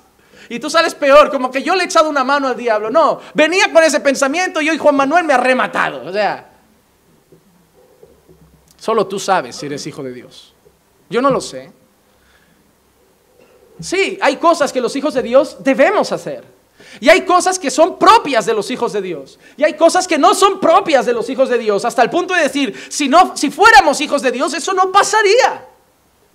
Y tú sales peor, como que yo le he echado una mano al diablo. No, venía con ese pensamiento y hoy Juan Manuel me ha rematado. O sea, solo tú sabes si eres hijo de Dios. Yo no lo sé. Sí, hay cosas que los hijos de Dios debemos hacer. Y hay cosas que son propias de los hijos de Dios. Y hay cosas que no son propias de los hijos de Dios. Hasta el punto de decir, si fuéramos hijos de Dios, eso no pasaría.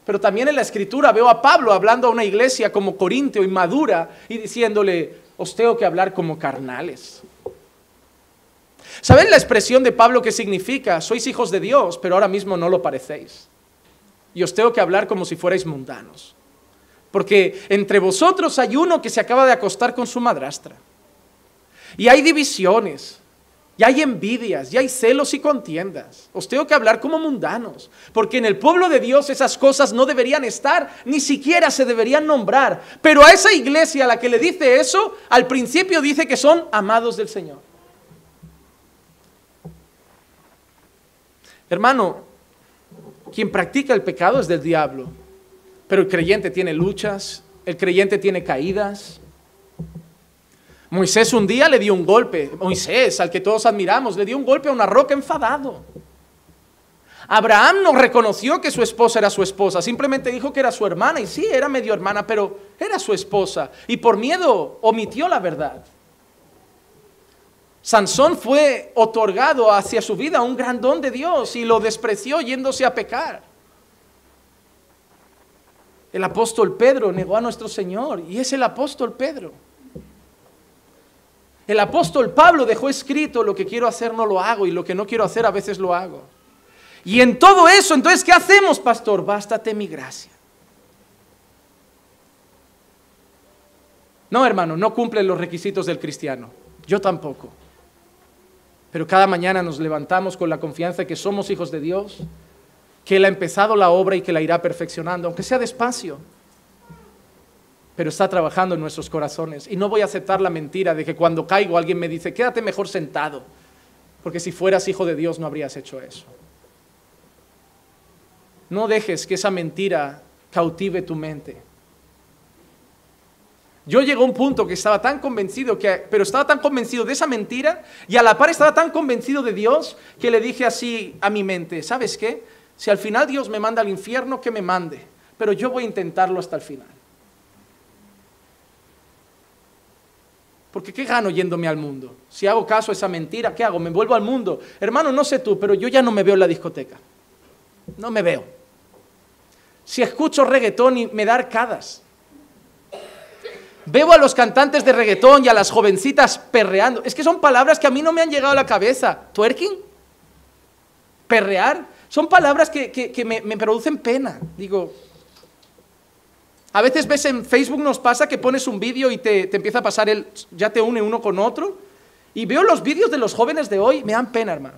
Pero también en la Escritura veo a Pablo hablando a una iglesia como Corintio, inmadura, y diciéndole: os tengo que hablar como carnales. ¿Saben la expresión de Pablo que significa? Sois hijos de Dios, pero ahora mismo no lo parecéis. Y os tengo que hablar como si fuerais mundanos. Porque entre vosotros hay uno que se acaba de acostar con su madrastra. Y hay divisiones. Y hay envidias, y hay celos y contiendas. Os tengo que hablar como mundanos, porque en el pueblo de Dios esas cosas no deberían estar, ni siquiera se deberían nombrar. Pero a esa iglesia a la que le dice eso, al principio dice que son amados del Señor. Hermano, quien practica el pecado es del diablo, pero el creyente tiene luchas, el creyente tiene caídas. Moisés un día le dio un golpe, Moisés, al que todos admiramos, le dio un golpe a una roca enfadado. Abraham no reconoció que su esposa era su esposa, simplemente dijo que era su hermana, y sí, era medio hermana, pero era su esposa, y por miedo omitió la verdad. Sansón fue otorgado hacia su vida un gran don de Dios, y lo despreció yéndose a pecar. El apóstol Pedro negó a nuestro Señor y es el apóstol Pedro. El apóstol Pablo dejó escrito: lo que quiero hacer no lo hago y lo que no quiero hacer a veces lo hago. Y en todo eso, entonces, ¿qué hacemos, pastor? Bástate mi gracia. No, hermano, no cumplen los requisitos del cristiano. Yo tampoco. Pero cada mañana nos levantamos con la confianza de que somos hijos de Dios, que Él ha empezado la obra y que la irá perfeccionando, aunque sea despacio. Pero está trabajando en nuestros corazones. Y no voy a aceptar la mentira de que cuando caigo alguien me dice: quédate mejor sentado, porque si fueras hijo de Dios no habrías hecho eso. No dejes que esa mentira cautive tu mente. Yo llegué a un punto que estaba tan convencido, pero estaba tan convencido de esa mentira y a la par estaba tan convencido de Dios que le dije así a mi mente: ¿sabes qué? Si al final Dios me manda al infierno, que me mande, pero yo voy a intentarlo hasta el final. Porque ¿qué gano yéndome al mundo? Si hago caso a esa mentira, ¿qué hago? ¿Me vuelvo al mundo? Hermano, no sé tú, pero yo ya no me veo en la discoteca. No me veo. Si escucho reggaetón y me da arcadas. Veo a los cantantes de reggaetón y a las jovencitas perreando. Es que son palabras que a mí no me han llegado a la cabeza. ¿Twerking? ¿Perrear? Son palabras que me producen pena. Digo, a veces ves en Facebook, nos pasa que pones un vídeo y te empieza a pasar ya te une uno con otro. Y veo los vídeos de los jóvenes de hoy, me dan pena, hermano.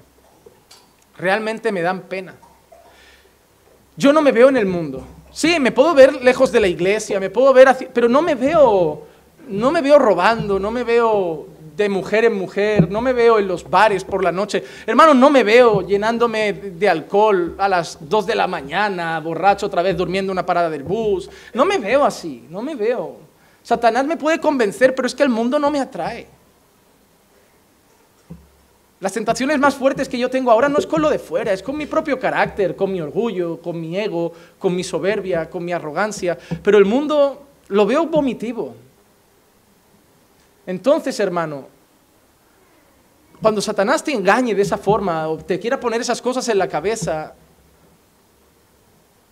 Realmente me dan pena. Yo no me veo en el mundo. Sí, me puedo ver lejos de la iglesia, me puedo ver así, pero no me veo robando, no me veo de mujer en mujer, no me veo en los bares por la noche. Hermano, no me veo llenándome de alcohol a las 2 de la mañana, borracho otra vez durmiendo en una parada del bus. No me veo así, no me veo. Satanás me puede convencer, pero es que el mundo no me atrae. Las tentaciones más fuertes que yo tengo ahora no es con lo de fuera, es con mi propio carácter, con mi orgullo, con mi ego, con mi soberbia, con mi arrogancia. Pero el mundo lo veo vomitivo. Entonces, hermano, cuando Satanás te engañe de esa forma o te quiera poner esas cosas en la cabeza,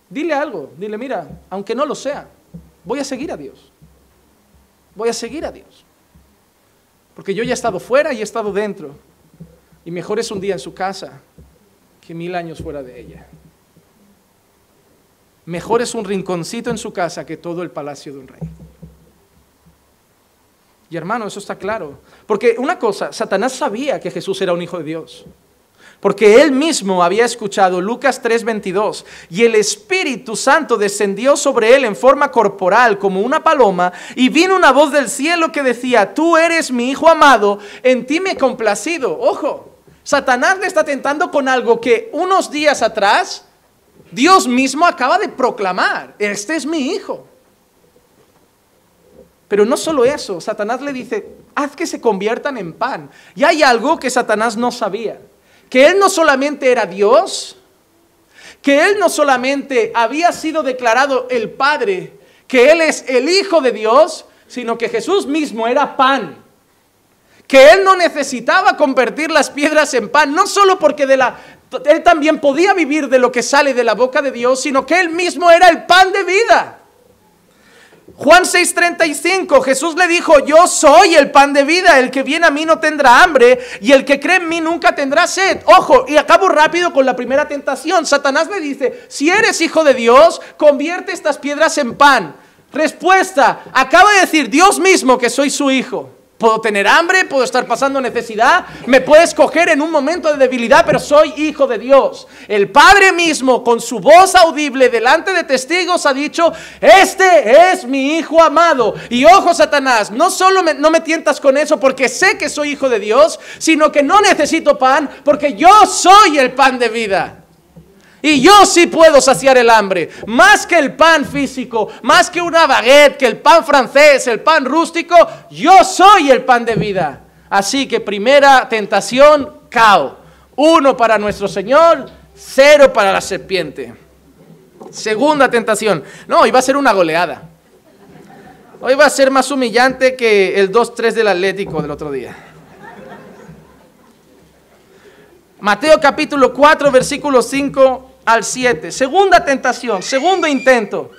dile algo, dile: mira, aunque no lo sea, voy a seguir a Dios. Voy a seguir a Dios. Porque yo ya he estado fuera y he estado dentro. Y mejor es un día en su casa que 1000 años fuera de ella. Mejor es un rinconcito en su casa que todo el palacio de un rey. Y hermano, eso está claro. Porque una cosa, Satanás sabía que Jesús era un hijo de Dios. Porque él mismo había escuchado Lucas 3:22, y el Espíritu Santo descendió sobre él en forma corporal como una paloma, y vino una voz del cielo que decía: tú eres mi Hijo amado, en ti me he complacido. Ojo, Satanás le está tentando con algo que unos días atrás Dios mismo acaba de proclamar: este es mi Hijo. Pero no solo eso, Satanás le dice: haz que se conviertan en pan. Y hay algo que Satanás no sabía: que Él no solamente era Dios, que Él no solamente había sido declarado el Padre, que Él es el Hijo de Dios, sino que Jesús mismo era pan. Que Él no necesitaba convertir las piedras en pan, no solo porque Él también podía vivir de lo que sale de la boca de Dios, sino que Él mismo era el pan de vida. Juan 6:35, Jesús le dijo: yo soy el pan de vida, el que viene a mí no tendrá hambre, y el que cree en mí nunca tendrá sed. Ojo, y acabo rápido con la primera tentación. Satanás le dice: si eres hijo de Dios, convierte estas piedras en pan. Respuesta: acaba de decir Dios mismo que soy su hijo. Puedo tener hambre, puedo estar pasando necesidad, me puedes coger en un momento de debilidad, pero soy hijo de Dios. El Padre mismo, con su voz audible delante de testigos, ha dicho: este es mi Hijo amado. Y ojo, Satanás, no solo no me tientas con eso porque sé que soy hijo de Dios, sino que no necesito pan porque yo soy el pan de vida. Y yo sí puedo saciar el hambre, más que el pan físico, más que una baguette, que el pan francés, el pan rústico. Yo soy el pan de vida. Así que primera tentación, cao. 1 para nuestro Señor, 0 para la serpiente. Segunda tentación. No, hoy va a ser una goleada. Hoy va a ser más humillante que el 2-3 del Atlético del otro día. Mateo capítulo 4, versículos 5 al 7. Segunda tentación, segundo intento.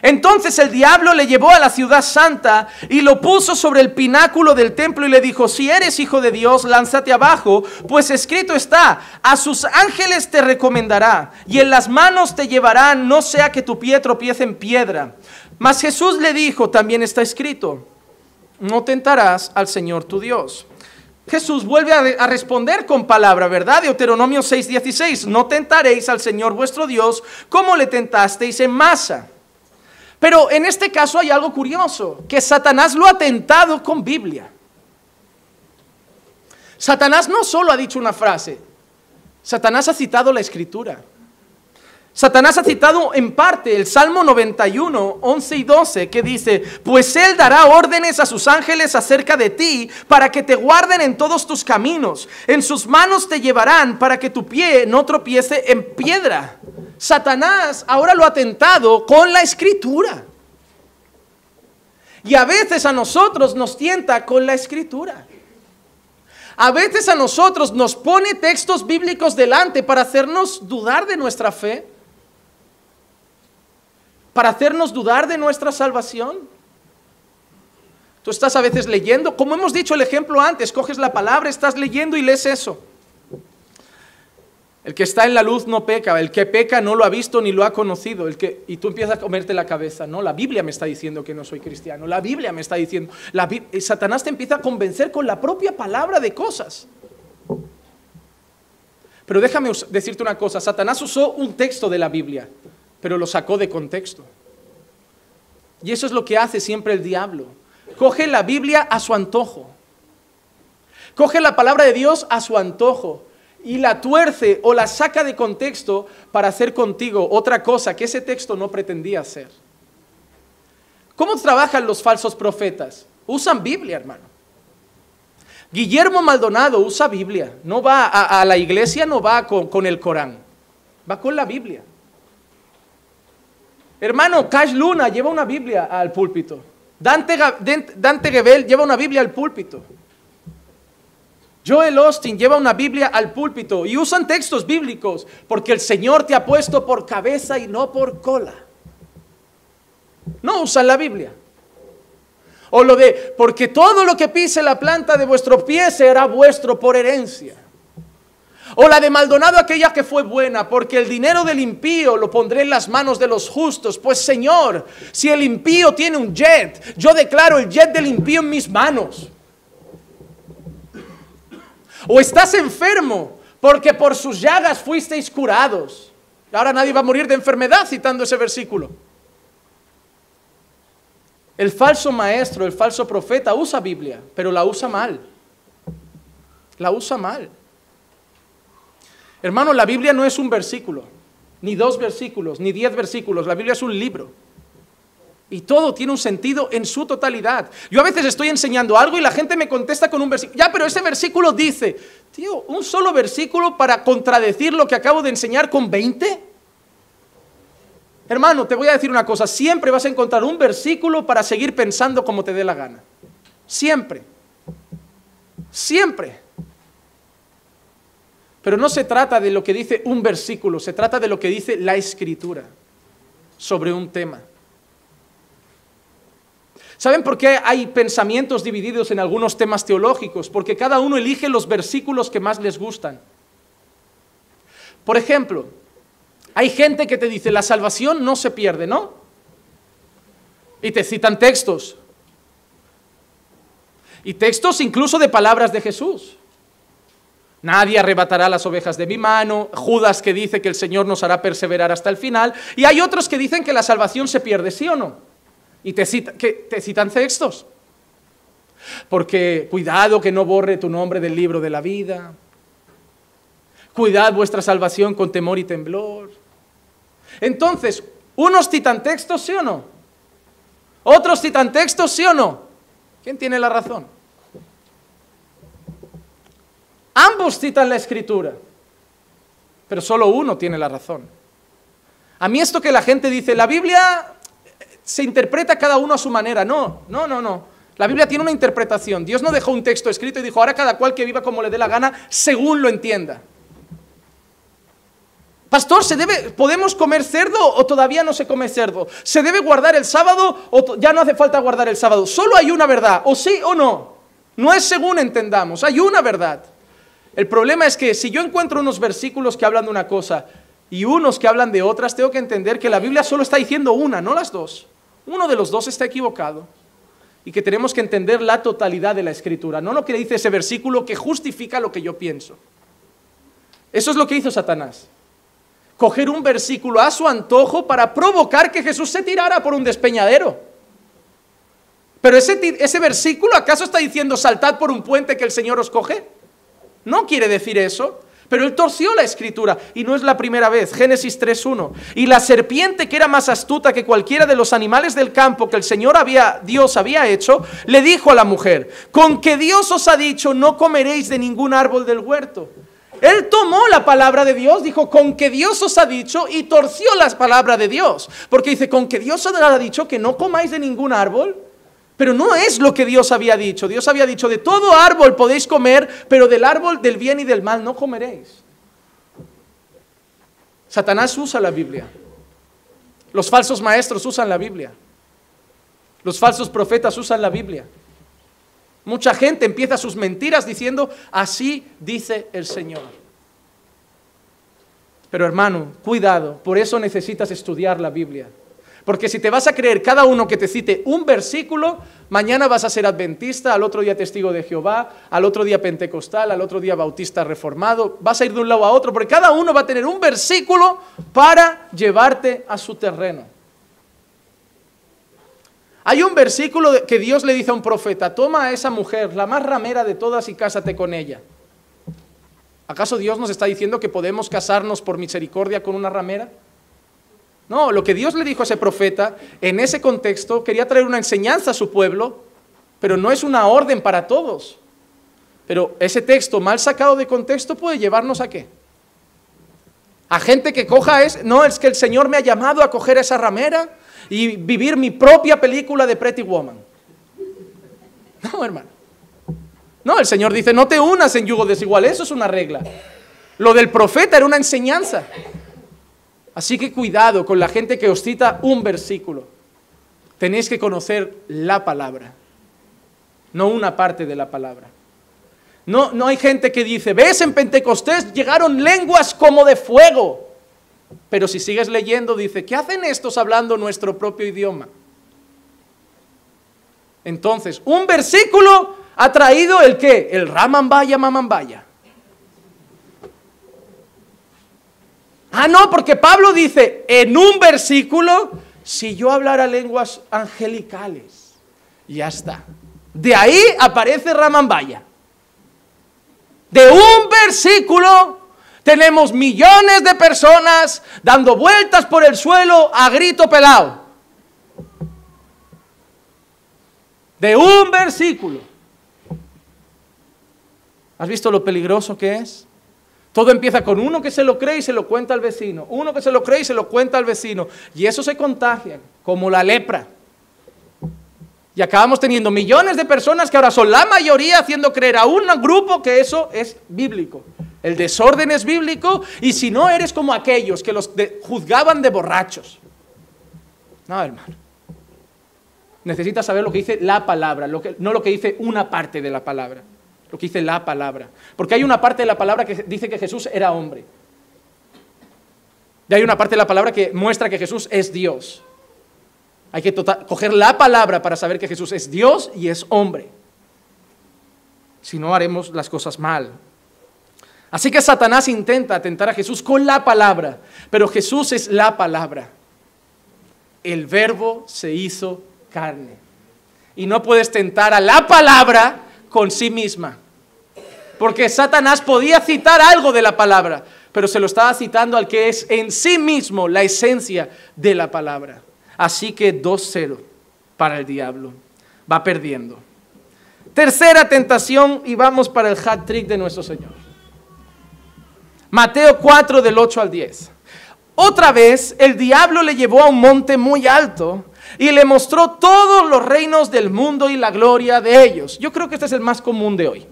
Entonces el diablo le llevó a la ciudad santa y lo puso sobre el pináculo del templo y le dijo: si eres hijo de Dios, lánzate abajo, pues escrito está: a sus ángeles te recomendará y en las manos te llevarán, no sea que tu pie tropiece en piedra. Mas Jesús le dijo: también está escrito: no tentarás al Señor tu Dios. Jesús vuelve a responder con palabra, ¿verdad? Deuteronomio 6:16: no tentaréis al Señor vuestro Dios como le tentasteis en Masa. Pero en este caso hay algo curioso, que Satanás lo ha tentado con Biblia. Satanás no solo ha dicho una frase, Satanás ha citado la Escritura. Satanás ha citado en parte el Salmo 91, 11 y 12, que dice: pues Él dará órdenes a sus ángeles acerca de ti, para que te guarden en todos tus caminos. En sus manos te llevarán, para que tu pie no tropiece en piedra. Satanás ahora lo ha tentado con la Escritura. Y a veces a nosotros nos tienta con la Escritura. A veces a nosotros nos pone textos bíblicos delante para hacernos dudar de nuestra fe, para hacernos dudar de nuestra salvación. Tú estás a veces leyendo, como hemos dicho el ejemplo antes, coges la palabra, estás leyendo y lees eso. El que está en la luz no peca, el que peca no lo ha visto ni lo ha conocido. Y tú empiezas a comerte la cabeza, no, la Biblia me está diciendo que no soy cristiano, la Biblia me está diciendo, Satanás te empieza a convencer con la propia palabra de cosas. Pero déjame decirte una cosa, Satanás usó un texto de la Biblia, pero lo sacó de contexto. Y eso es lo que hace siempre el diablo. Coge la Biblia a su antojo. Coge la palabra de Dios a su antojo y la tuerce o la saca de contexto para hacer contigo otra cosa que ese texto no pretendía hacer. ¿Cómo trabajan los falsos profetas? Usan Biblia, hermano. Guillermo Maldonado usa Biblia. No va a la iglesia, no va con el Corán. Va con la Biblia. Hermano, Cash Luna lleva una Biblia al púlpito. Dante Gebel lleva una Biblia al púlpito. Joel Austin lleva una Biblia al púlpito y usan textos bíblicos porque el Señor te ha puesto por cabeza y no por cola. No usan la Biblia. O lo de, porque todo lo que pise la planta de vuestro pie será vuestro por herencia. O la de Maldonado, aquella que fue buena, porque el dinero del impío lo pondré en las manos de los justos. Pues Señor, si el impío tiene un jet, yo declaro el jet del impío en mis manos. O estás enfermo, porque por sus llagas fuisteis curados. Ahora nadie va a morir de enfermedad citando ese versículo. El falso maestro, el falso profeta usa Biblia, pero la usa mal. La usa mal. Hermano, la Biblia no es un versículo, ni 2 versículos, ni 10 versículos. La Biblia es un libro. Y todo tiene un sentido en su totalidad. Yo a veces estoy enseñando algo y la gente me contesta con un versículo. Ya, pero ese versículo dice, tío, ¿un solo versículo para contradecir lo que acabo de enseñar con 20? Hermano, te voy a decir una cosa. Siempre vas a encontrar un versículo para seguir pensando como te dé la gana. Siempre. Siempre. Pero no se trata de lo que dice un versículo, se trata de lo que dice la Escritura sobre un tema. ¿Saben por qué hay pensamientos divididos en algunos temas teológicos? Porque cada uno elige los versículos que más les gustan. Por ejemplo, hay gente que te dice, la salvación no se pierde, ¿no? Y te citan textos. Y textos incluso de palabras de Jesús. Nadie arrebatará las ovejas de mi mano. Judas que dice que el Señor nos hará perseverar hasta el final. Y hay otros que dicen que la salvación se pierde, ¿sí o no? Y te citan textos. Porque cuidado que no borre tu nombre del libro de la vida. Cuidad vuestra salvación con temor y temblor. Entonces, unos citan textos, ¿sí o no? Otros citan textos, ¿sí o no? ¿Quién tiene la razón? Ambos citan la Escritura, pero solo uno tiene la razón. A mí esto que la gente dice, la Biblia se interpreta cada uno a su manera. No. La Biblia tiene una interpretación. Dios no dejó un texto escrito y dijo, ahora cada cual que viva como le dé la gana, según lo entienda. Pastor, ¿podemos comer cerdo o todavía no se come cerdo? ¿Se debe guardar el sábado o ya no hace falta guardar el sábado? Solo hay una verdad, o sí o no. No es según entendamos, hay una verdad. El problema es que si yo encuentro unos versículos que hablan de una cosa y unos que hablan de otras, tengo que entender que la Biblia solo está diciendo una, no las dos. Uno de los dos está equivocado. Y que tenemos que entender la totalidad de la Escritura, no lo que dice ese versículo que justifica lo que yo pienso. Eso es lo que hizo Satanás. Coger un versículo a su antojo para provocar que Jesús se tirara por un despeñadero. Pero ese versículo, ¿acaso está diciendo saltad por un puente que el Señor os coge? No quiere decir eso, pero él torció la Escritura y no es la primera vez. Génesis 3:1. Y la serpiente, que era más astuta que cualquiera de los animales del campo que el Señor Dios había hecho, le dijo a la mujer: con que Dios os ha dicho, no comeréis de ningún árbol del huerto. Él tomó la palabra de Dios, dijo, con que Dios os ha dicho, y torció la palabra de Dios. Porque dice, con que Dios os ha dicho que no comáis de ningún árbol. Pero no es lo que Dios había dicho. Dios había dicho, de todo árbol podéis comer, pero del árbol del bien y del mal no comeréis. Satanás usa la Biblia. Los falsos maestros usan la Biblia. Los falsos profetas usan la Biblia. Mucha gente empieza sus mentiras diciendo, así dice el Señor. Pero hermano, cuidado, por eso necesitas estudiar la Biblia. Porque si te vas a creer cada uno que te cite un versículo, mañana vas a ser adventista, al otro día testigo de Jehová, al otro día pentecostal, al otro día bautista reformado, vas a ir de un lado a otro, porque cada uno va a tener un versículo para llevarte a su terreno. Hay un versículo que Dios le dice a un profeta, toma a esa mujer, la más ramera de todas, y cásate con ella. ¿Acaso Dios nos está diciendo que podemos casarnos por misericordia con una ramera? No, lo que Dios le dijo a ese profeta, en ese contexto, quería traer una enseñanza a su pueblo, pero no es una orden para todos. Pero ese texto mal sacado de contexto puede llevarnos ¿a qué? A gente que coja no, es que el Señor me ha llamado a coger esa ramera y vivir mi propia película de Pretty Woman. No, hermano. No, el Señor dice, no te unas en yugo desigual, eso es una regla. Lo del profeta era una enseñanza. Así que cuidado con la gente que os cita un versículo. Tenéis que conocer la palabra, no una parte de la palabra. No hay gente que dice, ves, en Pentecostés llegaron lenguas como de fuego. Pero si sigues leyendo, dice, ¿qué hacen estos hablando nuestro propio idioma? Entonces, un versículo ha traído el ¿qué? El Ramambaya, Mamambaya. Ah, no, porque Pablo dice, en un versículo, si yo hablara lenguas angelicales, ya está. De ahí aparece Ramambaya. De un versículo tenemos millones de personas dando vueltas por el suelo a grito pelado. De un versículo. ¿Has visto lo peligroso que es? Todo empieza con uno que se lo cree y se lo cuenta al vecino. Uno que se lo cree y se lo cuenta al vecino. Y eso se contagia, como la lepra. Y acabamos teniendo millones de personas que ahora son la mayoría haciendo creer a un grupo que eso es bíblico. El desorden es bíblico y si no eres como aquellos que los juzgaban de borrachos. No, hermano. Necesitas saber lo que dice la palabra, no lo que dice una parte de la palabra. Lo que dice la palabra. Porque hay una parte de la palabra que dice que Jesús era hombre. Y hay una parte de la palabra que muestra que Jesús es Dios. Hay que coger la palabra para saber que Jesús es Dios y es hombre. Si no, haremos las cosas mal. Así que Satanás intenta tentar a Jesús con la palabra. Pero Jesús es la palabra. El Verbo se hizo carne. Y no puedes tentar a la palabra con sí misma. Porque Satanás podía citar algo de la palabra, pero se lo estaba citando al que es en sí mismo la esencia de la palabra. Así que 2-0 para el diablo. Va perdiendo. Tercera tentación y vamos para el hat trick de nuestro Señor. Mateo 4 del 8 al 10. Otra vez el diablo le llevó a un monte muy alto y le mostró todos los reinos del mundo y la gloria de ellos. Yo creo que este es el más común de hoy.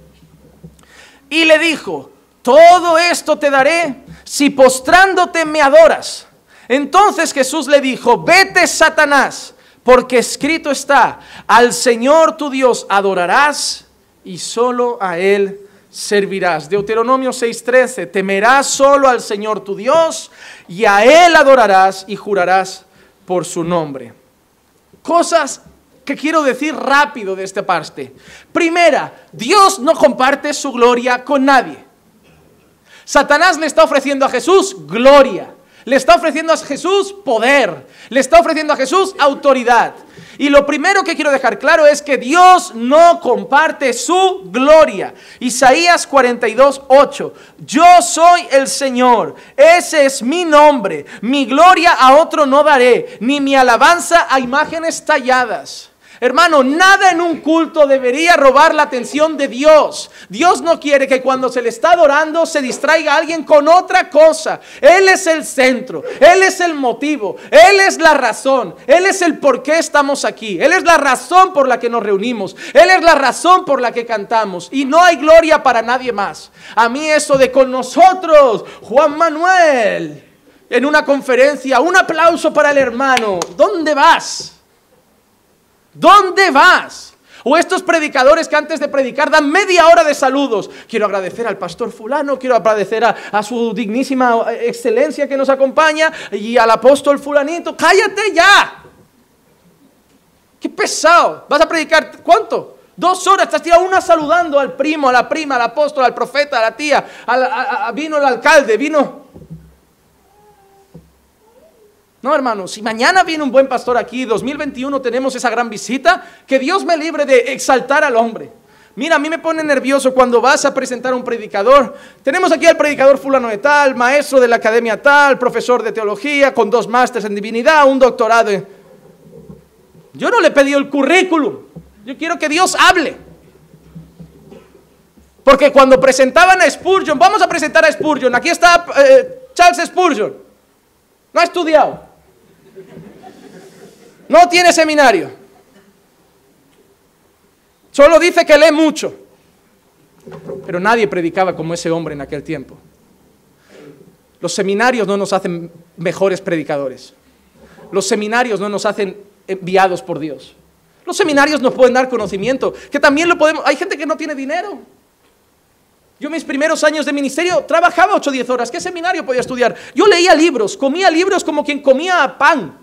Y le dijo, todo esto te daré si postrándote me adoras. Entonces Jesús le dijo, vete, Satanás, porque escrito está, al Señor tu Dios adorarás y solo a Él servirás. Deuteronomio 6:13, temerás solo al Señor tu Dios y a Él adorarás y jurarás por su nombre. Cosas que quiero decir rápido de esta parte. Primera, Dios no comparte su gloria con nadie. Satanás le está ofreciendo a Jesús gloria, le está ofreciendo a Jesús poder, le está ofreciendo a Jesús autoridad. Y lo primero que quiero dejar claro es que Dios no comparte su gloria. Isaías 42:8. Yo soy el Señor, ese es mi nombre. Mi gloria a otro no daré, ni mi alabanza a imágenes talladas. Hermano, nada en un culto debería robar la atención de Dios. Dios no quiere que cuando se le está adorando se distraiga a alguien con otra cosa. Él es el centro, Él es el motivo, Él es la razón, Él es el por qué estamos aquí. Él es la razón por la que nos reunimos, Él es la razón por la que cantamos. Y no hay gloria para nadie más. A mí eso de con nosotros, Juan Manuel, en una conferencia, un aplauso para el hermano. ¿Dónde vas? ¿Dónde vas? O estos predicadores que antes de predicar dan media hora de saludos. Quiero agradecer al pastor fulano, quiero agradecer a su dignísima excelencia que nos acompaña y al apóstol fulanito. ¡Cállate ya! ¡Qué pesado! ¿Vas a predicar cuánto? 2 horas, estás tirado una saludando al primo, a la prima, al apóstol, al profeta, a la tía, vino el alcalde, vino... No, hermano, si mañana viene un buen pastor aquí, 2021 tenemos esa gran visita, que Dios me libre de exaltar al hombre. Mira, a mí me pone nervioso cuando vas a presentar a un predicador. Tenemos aquí al predicador fulano de tal, maestro de la academia tal, profesor de teología, con 2 másteres en divinidad, un doctorado. Yo no le he pedido el currículum, yo quiero que Dios hable. Porque cuando presentaban a Spurgeon, vamos a presentar a Spurgeon, aquí está Charles Spurgeon, no ha estudiado. No tiene seminario. Solo dice que lee mucho. Pero nadie predicaba como ese hombre en aquel tiempo. Los seminarios no nos hacen mejores predicadores. Los seminarios no nos hacen enviados por Dios. Los seminarios nos pueden dar conocimiento, que también lo podemos. Hay gente que no tiene dinero. Yo mis primeros años de ministerio trabajaba 8 o 10 horas. ¿Qué seminario podía estudiar? Yo leía libros, comía libros como quien comía pan.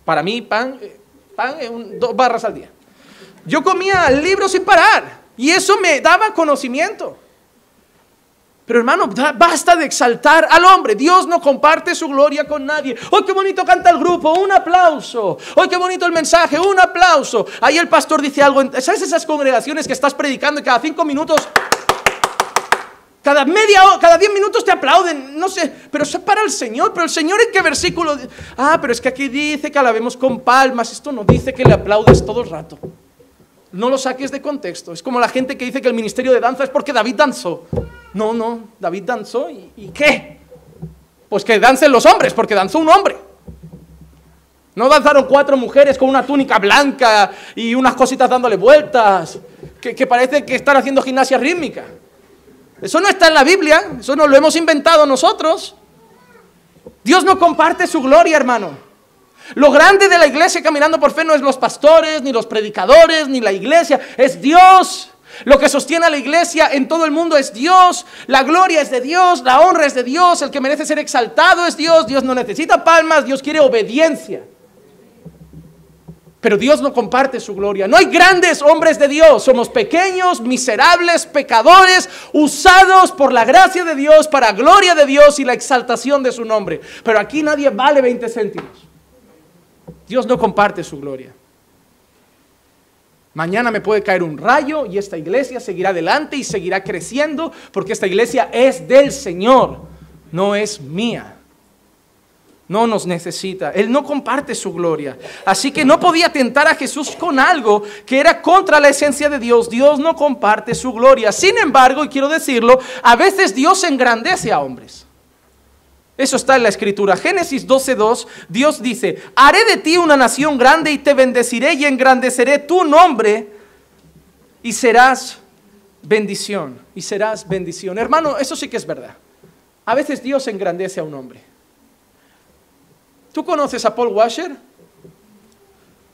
Para mí pan es 2 barras al día. Yo comía libros sin parar y eso me daba conocimiento. Pero hermano, basta de exaltar al hombre. Dios no comparte su gloria con nadie. ¡Oh, qué bonito canta el grupo! ¡Un aplauso! ¡Oh, qué bonito el mensaje! ¡Un aplauso! Ahí el pastor dice algo. ¿Sabes esas congregaciones que estás predicando y cada 5 minutos... Cada 10 minutos te aplauden, no sé, pero eso es para el Señor. Pero el Señor, ¿en qué versículo? Pero es que aquí dice que alabemos con palmas. Esto no dice que le aplaudes todo el rato. No lo saques de contexto. Es como la gente que dice que el ministerio de danza es porque David danzó. No, David danzó ¿y qué? Pues que dancen los hombres, porque danzó un hombre. No danzaron 4 mujeres con una túnica blanca y unas cositas dándole vueltas, que parece que están haciendo gimnasia rítmica. Eso no está en la Biblia, eso no lo hemos inventado nosotros. Dios no comparte su gloria, hermano. Lo grande de la iglesia caminando por fe no es los pastores, ni los predicadores, ni la iglesia, es Dios. Lo que sostiene a la iglesia en todo el mundo es Dios. La gloria es de Dios, la honra es de Dios, el que merece ser exaltado es Dios. Dios no necesita palmas, Dios quiere obediencia. Pero Dios no comparte su gloria. No hay grandes hombres de Dios. Somos pequeños, miserables, pecadores, usados por la gracia de Dios para gloria de Dios y la exaltación de su nombre. Pero aquí nadie vale 20 céntimos. Dios no comparte su gloria. Mañana me puede caer un rayo y esta iglesia seguirá adelante y seguirá creciendo porque esta iglesia es del Señor, no es mía. No nos necesita, Él no comparte su gloria. Así que no podía tentar a Jesús con algo que era contra la esencia de Dios. Dios no comparte su gloria. Sin embargo, y quiero decirlo, a veces Dios engrandece a hombres. Eso está en la Escritura. Génesis 12:2, Dios dice: haré de ti una nación grande y te bendeciré y engrandeceré tu nombre y serás bendición y serás bendición. Hermano, eso sí que es verdad. A veces Dios engrandece a un hombre. ¿Tú conoces a Paul Washer?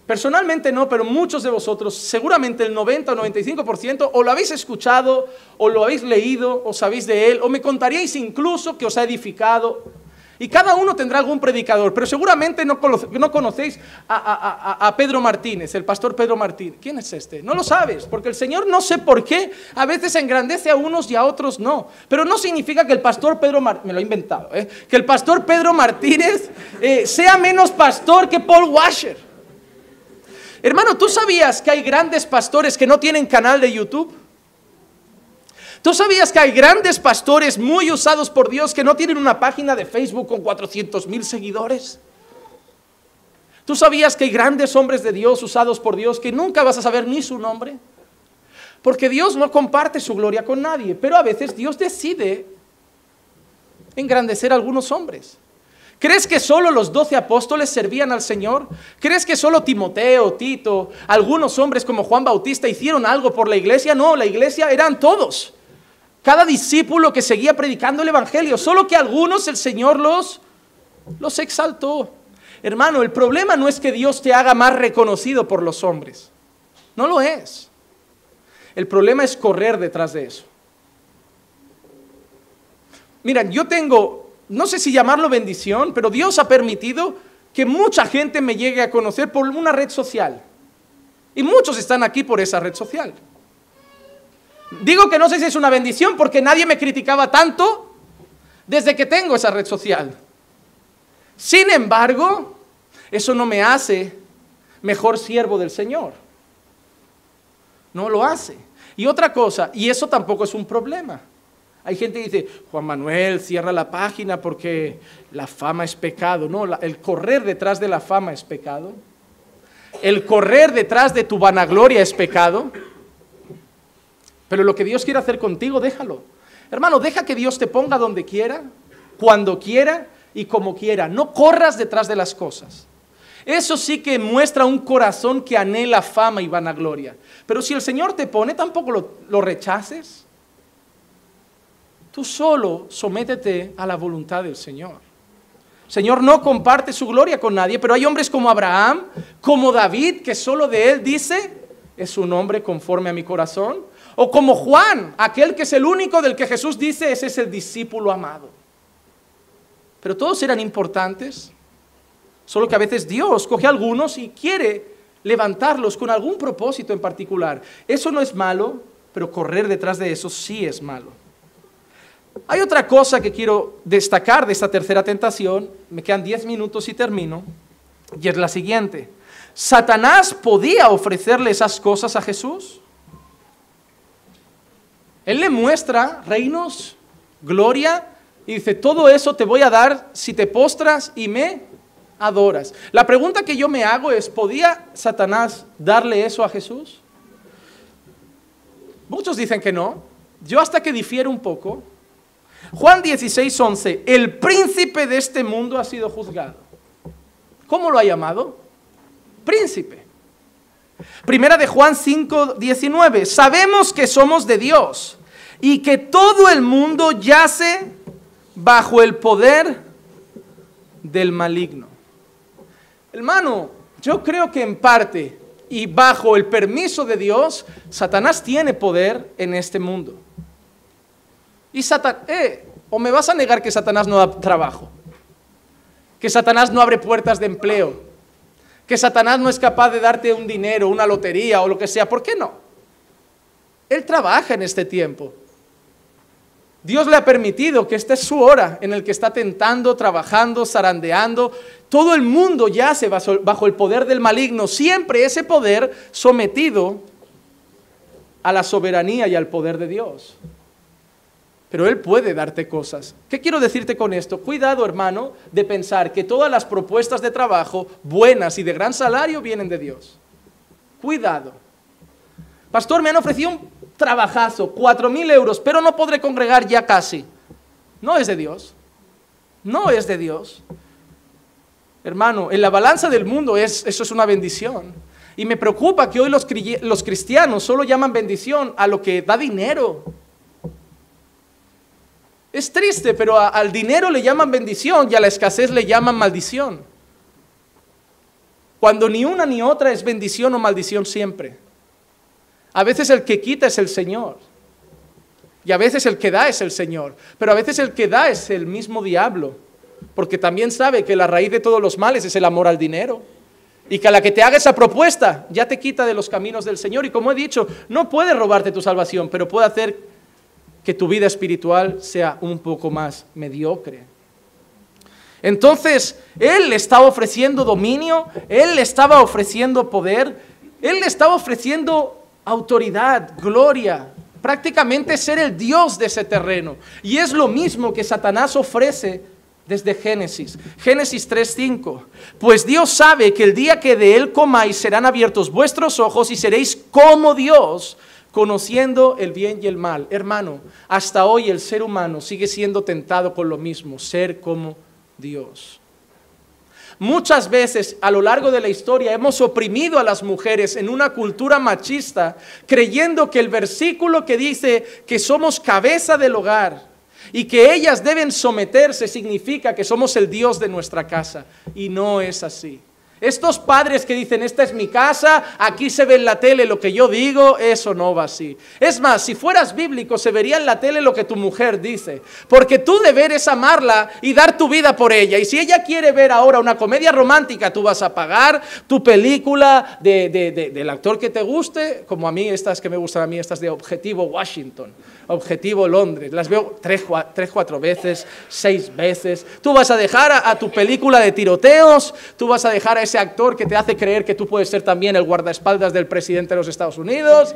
Personalmente no, pero muchos de vosotros, seguramente el 90 o 95%, o lo habéis escuchado, o lo habéis leído, o sabéis de él, o me contaríais incluso que os ha edificado. Y cada uno tendrá algún predicador, pero seguramente no conocéis a Pedro Martínez, el pastor Pedro Martínez. ¿Quién es este? No lo sabes, porque el Señor, no sé por qué, a veces engrandece a unos y a otros no. Pero no significa que el pastor Pedro Martínez, me lo he inventado, que el pastor Pedro Martínez sea menos pastor que Paul Washer. Hermano, ¿tú sabías que hay grandes pastores que no tienen canal de YouTube? ¿Tú sabías que hay grandes pastores muy usados por Dios que no tienen una página de Facebook con 400,000 seguidores? ¿Tú sabías que hay grandes hombres de Dios usados por Dios que nunca vas a saber ni su nombre? Porque Dios no comparte su gloria con nadie, pero a veces Dios decide engrandecer a algunos hombres. ¿Crees que solo los 12 apóstoles servían al Señor? ¿Crees que solo Timoteo, Tito, algunos hombres como Juan Bautista hicieron algo por la iglesia? No, la iglesia eran todos. Cada discípulo que seguía predicando el evangelio, solo que algunos el Señor los exaltó. Hermano, el problema no es que Dios te haga más reconocido por los hombres. No lo es. El problema es correr detrás de eso. Mira, yo tengo, no sé si llamarlo bendición, pero Dios ha permitido que mucha gente me llegue a conocer por una red social. Y muchos están aquí por esa red social. Digo que no sé si es una bendición porque nadie me criticaba tanto desde que tengo esa red social. Sin embargo, eso no me hace mejor siervo del Señor. No lo hace. Y otra cosa, y eso tampoco es un problema. Hay gente que dice, Juan Manuel, cierra la página porque la fama es pecado. No, el correr detrás de la fama es pecado. El correr detrás de tu vanagloria es pecado. Pero lo que Dios quiere hacer contigo, déjalo. Hermano, deja que Dios te ponga donde quiera, cuando quiera y como quiera. No corras detrás de las cosas. Eso sí que muestra un corazón que anhela fama y vanagloria. Pero si el Señor te pone, tampoco lo rechaces. Tú solo sométete a la voluntad del Señor. El Señor no comparte su gloria con nadie, pero hay hombres como Abraham, como David, que solo de él dice, es un hombre conforme a mi corazón. O como Juan, aquel que es el único del que Jesús dice, ese es el discípulo amado. Pero todos eran importantes, solo que a veces Dios coge a algunos y quiere levantarlos con algún propósito en particular. Eso no es malo, pero correr detrás de eso sí es malo. Hay otra cosa que quiero destacar de esta tercera tentación, me quedan 10 minutos y termino, y es la siguiente. ¿Satanás podía ofrecerle esas cosas a Jesús? Él le muestra reinos, gloria, y dice, todo eso te voy a dar si te postras y me adoras. La pregunta que yo me hago es, ¿podía Satanás darle eso a Jesús? Muchos dicen que no. Yo hasta que difiero un poco. Juan 16:11, el príncipe de este mundo ha sido juzgado. ¿Cómo lo ha llamado? Príncipe. Primera de Juan 5:19, sabemos que somos de Dios y que todo el mundo yace bajo el poder del maligno. Hermano, yo creo que en parte y bajo el permiso de Dios, Satanás tiene poder en este mundo. Y o me vas a negar que Satanás no da trabajo, que Satanás no abre puertas de empleo, que Satanás no es capaz de darte un dinero, una lotería o lo que sea. ¿Por qué no? Él trabaja en este tiempo. Dios le ha permitido que esta es su hora en el que está tentando, trabajando, zarandeando. Todo el mundo yace bajo el poder del maligno, siempre ese poder sometido a la soberanía y al poder de Dios. Pero Él puede darte cosas. ¿Qué quiero decirte con esto? Cuidado, hermano, de pensar que todas las propuestas de trabajo buenas y de gran salario vienen de Dios. Cuidado. Pastor, me han ofrecido un trabajazo, 4,000 euros, pero no podré congregar ya casi. No es de Dios. No es de Dios. Hermano, en la balanza del mundo eso es una bendición. Y me preocupa que hoy los cristianos solo llaman bendición a lo que da dinero. Es triste, pero al dinero le llaman bendición y a la escasez le llaman maldición. Cuando ni una ni otra es bendición o maldición siempre. A veces el que quita es el Señor. Y a veces el que da es el Señor. Pero a veces el que da es el mismo diablo. Porque también sabe que la raíz de todos los males es el amor al dinero. Y que a la que te haga esa propuesta ya te quita de los caminos del Señor. Y como he dicho, no puede robarte tu salvación, pero puede hacer que tu vida espiritual sea un poco más mediocre. Entonces, Él le estaba ofreciendo dominio, Él le estaba ofreciendo poder, Él le estaba ofreciendo autoridad, gloria, prácticamente ser el Dios de ese terreno. Y es lo mismo que Satanás ofrece desde Génesis. Génesis 3:5. Pues Dios sabe que el día que de Él comáis serán abiertos vuestros ojos y seréis como Dios, conociendo el bien y el mal. Hermano, hasta hoy el ser humano sigue siendo tentado con lo mismo, ser como Dios. Muchas veces a lo largo de la historia hemos oprimido a las mujeres en una cultura machista, creyendo que el versículo que dice que somos cabeza del hogar y que ellas deben someterse significa que somos el Dios de nuestra casa. Y no es así. Estos padres que dicen, esta es mi casa, aquí se ve en la tele lo que yo digo, eso no va así. Es más, si fueras bíblico, se vería en la tele lo que tu mujer dice. Porque tu deber es amarla y dar tu vida por ella. Y si ella quiere ver ahora una comedia romántica, tú vas a pagar tu película del actor que te guste, como a mí, estas que me gustan a mí, estas de Objetivo Washington, Objetivo Londres. Las veo 3, 4 veces, 6 veces. Tú vas a dejar a tu película de tiroteos, tú vas a dejar a ese actor que te hace creer que tú puedes ser también el guardaespaldas del presidente de los Estados Unidos.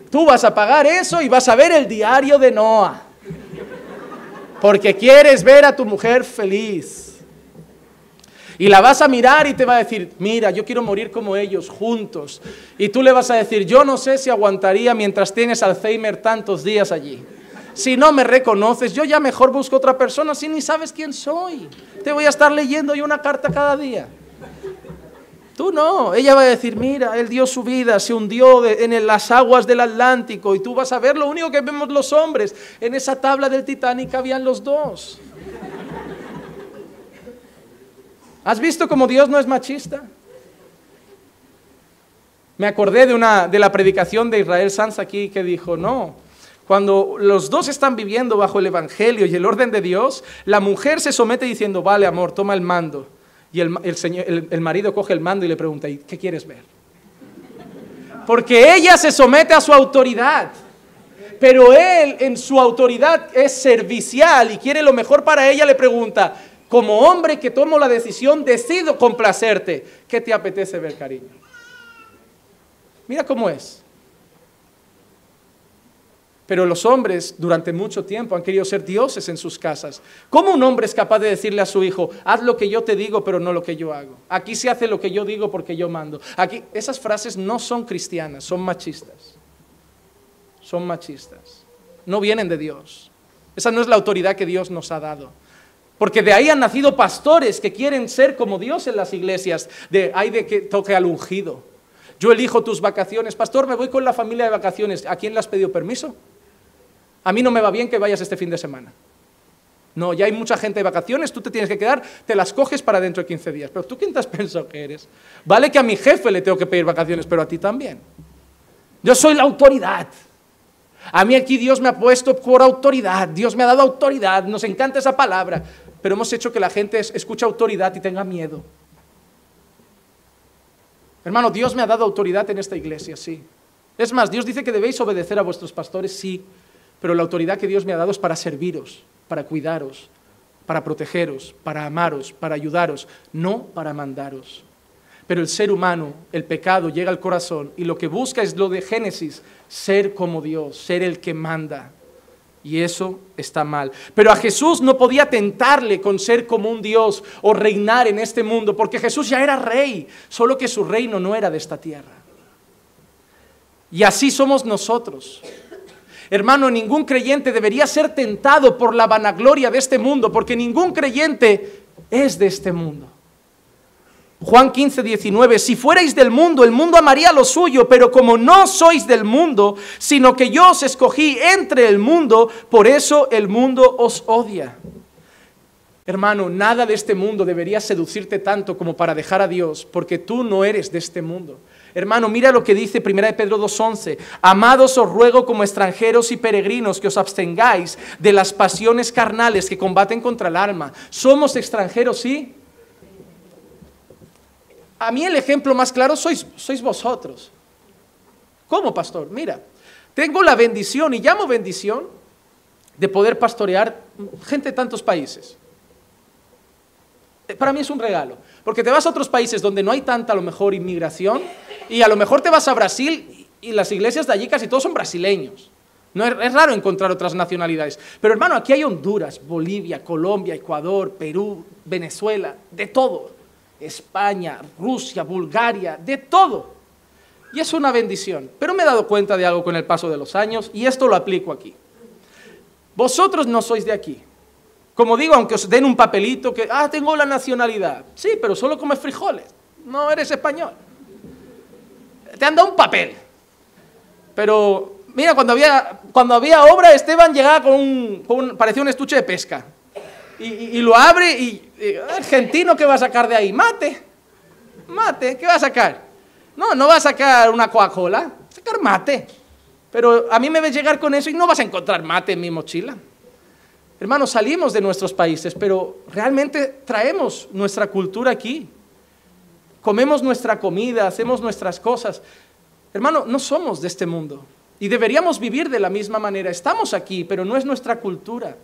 Tú vas a pagar eso y vas a ver el diario de Noah. Porque quieres ver a tu mujer feliz. Y la vas a mirar y te va a decir, mira, yo quiero morir como ellos, juntos. Y tú le vas a decir, yo no sé si aguantaría mientras tienes Alzheimer tantos días allí. Si no me reconoces, yo ya mejor busco otra persona, si ni sabes quién soy. Te voy a estar leyendo yo una carta cada día. Tú no, ella va a decir, mira, él dio su vida, se hundió en las aguas del Atlántico y tú vas a ver lo único que vemos los hombres. En esa tabla del Titanic habían los dos. ¿Has visto cómo Dios no es machista? Me acordé de la predicación de Israel Sanz aquí que dijo, no, cuando los dos están viviendo bajo el Evangelio y el orden de Dios, la mujer se somete diciendo, vale amor, toma el mando. Y el marido coge el mando y le pregunta, ¿y qué quieres ver? Porque ella se somete a su autoridad, pero él en su autoridad es servicial y quiere lo mejor para ella, le pregunta, como hombre que tomo la decisión, decido complacerte, ¿qué te apetece ver, cariño? Mira cómo es. Pero los hombres durante mucho tiempo han querido ser dioses en sus casas. ¿Cómo un hombre es capaz de decirle a su hijo, haz lo que yo te digo, pero no lo que yo hago? Aquí se hace lo que yo digo porque yo mando. Aquí, esas frases no son cristianas, son machistas. Son machistas. No vienen de Dios. Esa no es la autoridad que Dios nos ha dado. Porque de ahí han nacido pastores que quieren ser como Dios en las iglesias. Hay de que toque al ungido. Yo elijo tus vacaciones. Pastor, me voy con la familia de vacaciones. ¿A quién le has pedido permiso? A mí no me va bien que vayas este fin de semana. No, ya hay mucha gente de vacaciones, tú te tienes que quedar, te las coges para dentro de 15 días. Pero ¿tú quién te has pensado que eres? Vale que a mi jefe le tengo que pedir vacaciones, pero a ti también. Yo soy la autoridad. A mí aquí Dios me ha puesto por autoridad, Dios me ha dado autoridad, nos encanta esa palabra, pero hemos hecho que la gente escuche autoridad y tenga miedo. Hermano, Dios me ha dado autoridad en esta iglesia, sí. Es más, Dios dice que debéis obedecer a vuestros pastores, sí. Pero la autoridad que Dios me ha dado es para serviros, para cuidaros, para protegeros, para amaros, para ayudaros, no para mandaros. Pero el ser humano, el pecado llega al corazón y lo que busca es lo de Génesis, ser como Dios, ser el que manda. Y eso está mal. Pero a Jesús no podía tentarle con ser como un Dios o reinar en este mundo, porque Jesús ya era rey, solo que su reino no era de esta tierra. Y así somos nosotros. Hermano, ningún creyente debería ser tentado por la vanagloria de este mundo, porque ningún creyente es de este mundo. Juan 15, 19, si fuerais del mundo, el mundo amaría lo suyo, pero como no sois del mundo, sino que yo os escogí entre el mundo, por eso el mundo os odia. Hermano, nada de este mundo debería seducirte tanto como para dejar a Dios, porque tú no eres de este mundo. Hermano, mira lo que dice 1 Pedro 2:11. Amados, os ruego como extranjeros y peregrinos que os abstengáis de las pasiones carnales que combaten contra el alma. Somos extranjeros, ¿sí? A mí el ejemplo más claro sois vosotros. ¿Cómo, pastor? Mira, tengo la bendición, y llamo bendición, de poder pastorear gente de tantos países. Para mí es un regalo, porque te vas a otros países donde no hay tanta, a lo mejor, inmigración, y a lo mejor te vas a Brasil y las iglesias de allí casi todos son brasileños. No es raro encontrar otras nacionalidades. Pero hermano, aquí hay Honduras, Bolivia, Colombia, Ecuador, Perú, Venezuela, de todo. España, Rusia, Bulgaria, de todo. Y es una bendición. Pero me he dado cuenta de algo con el paso de los años, y esto lo aplico aquí. Vosotros no sois de aquí. Como digo, aunque os den un papelito que, tengo la nacionalidad. Sí, pero solo comes frijoles. No eres español. Te han dado un papel. Pero, mira, cuando había obra, Esteban llegaba parecía un estuche de pesca. Y lo abre y argentino, ¿qué va a sacar de ahí? Mate, ¿qué va a sacar? No va a sacar una Coca-Cola, va a sacar mate. Pero a mí me ves llegar con eso y no vas a encontrar mate en mi mochila. Hermanos, salimos de nuestros países, pero realmente traemos nuestra cultura aquí. Comemos nuestra comida, hacemos nuestras cosas. Hermano, no somos de este mundo y deberíamos vivir de la misma manera. Estamos aquí, pero no es nuestra cultura.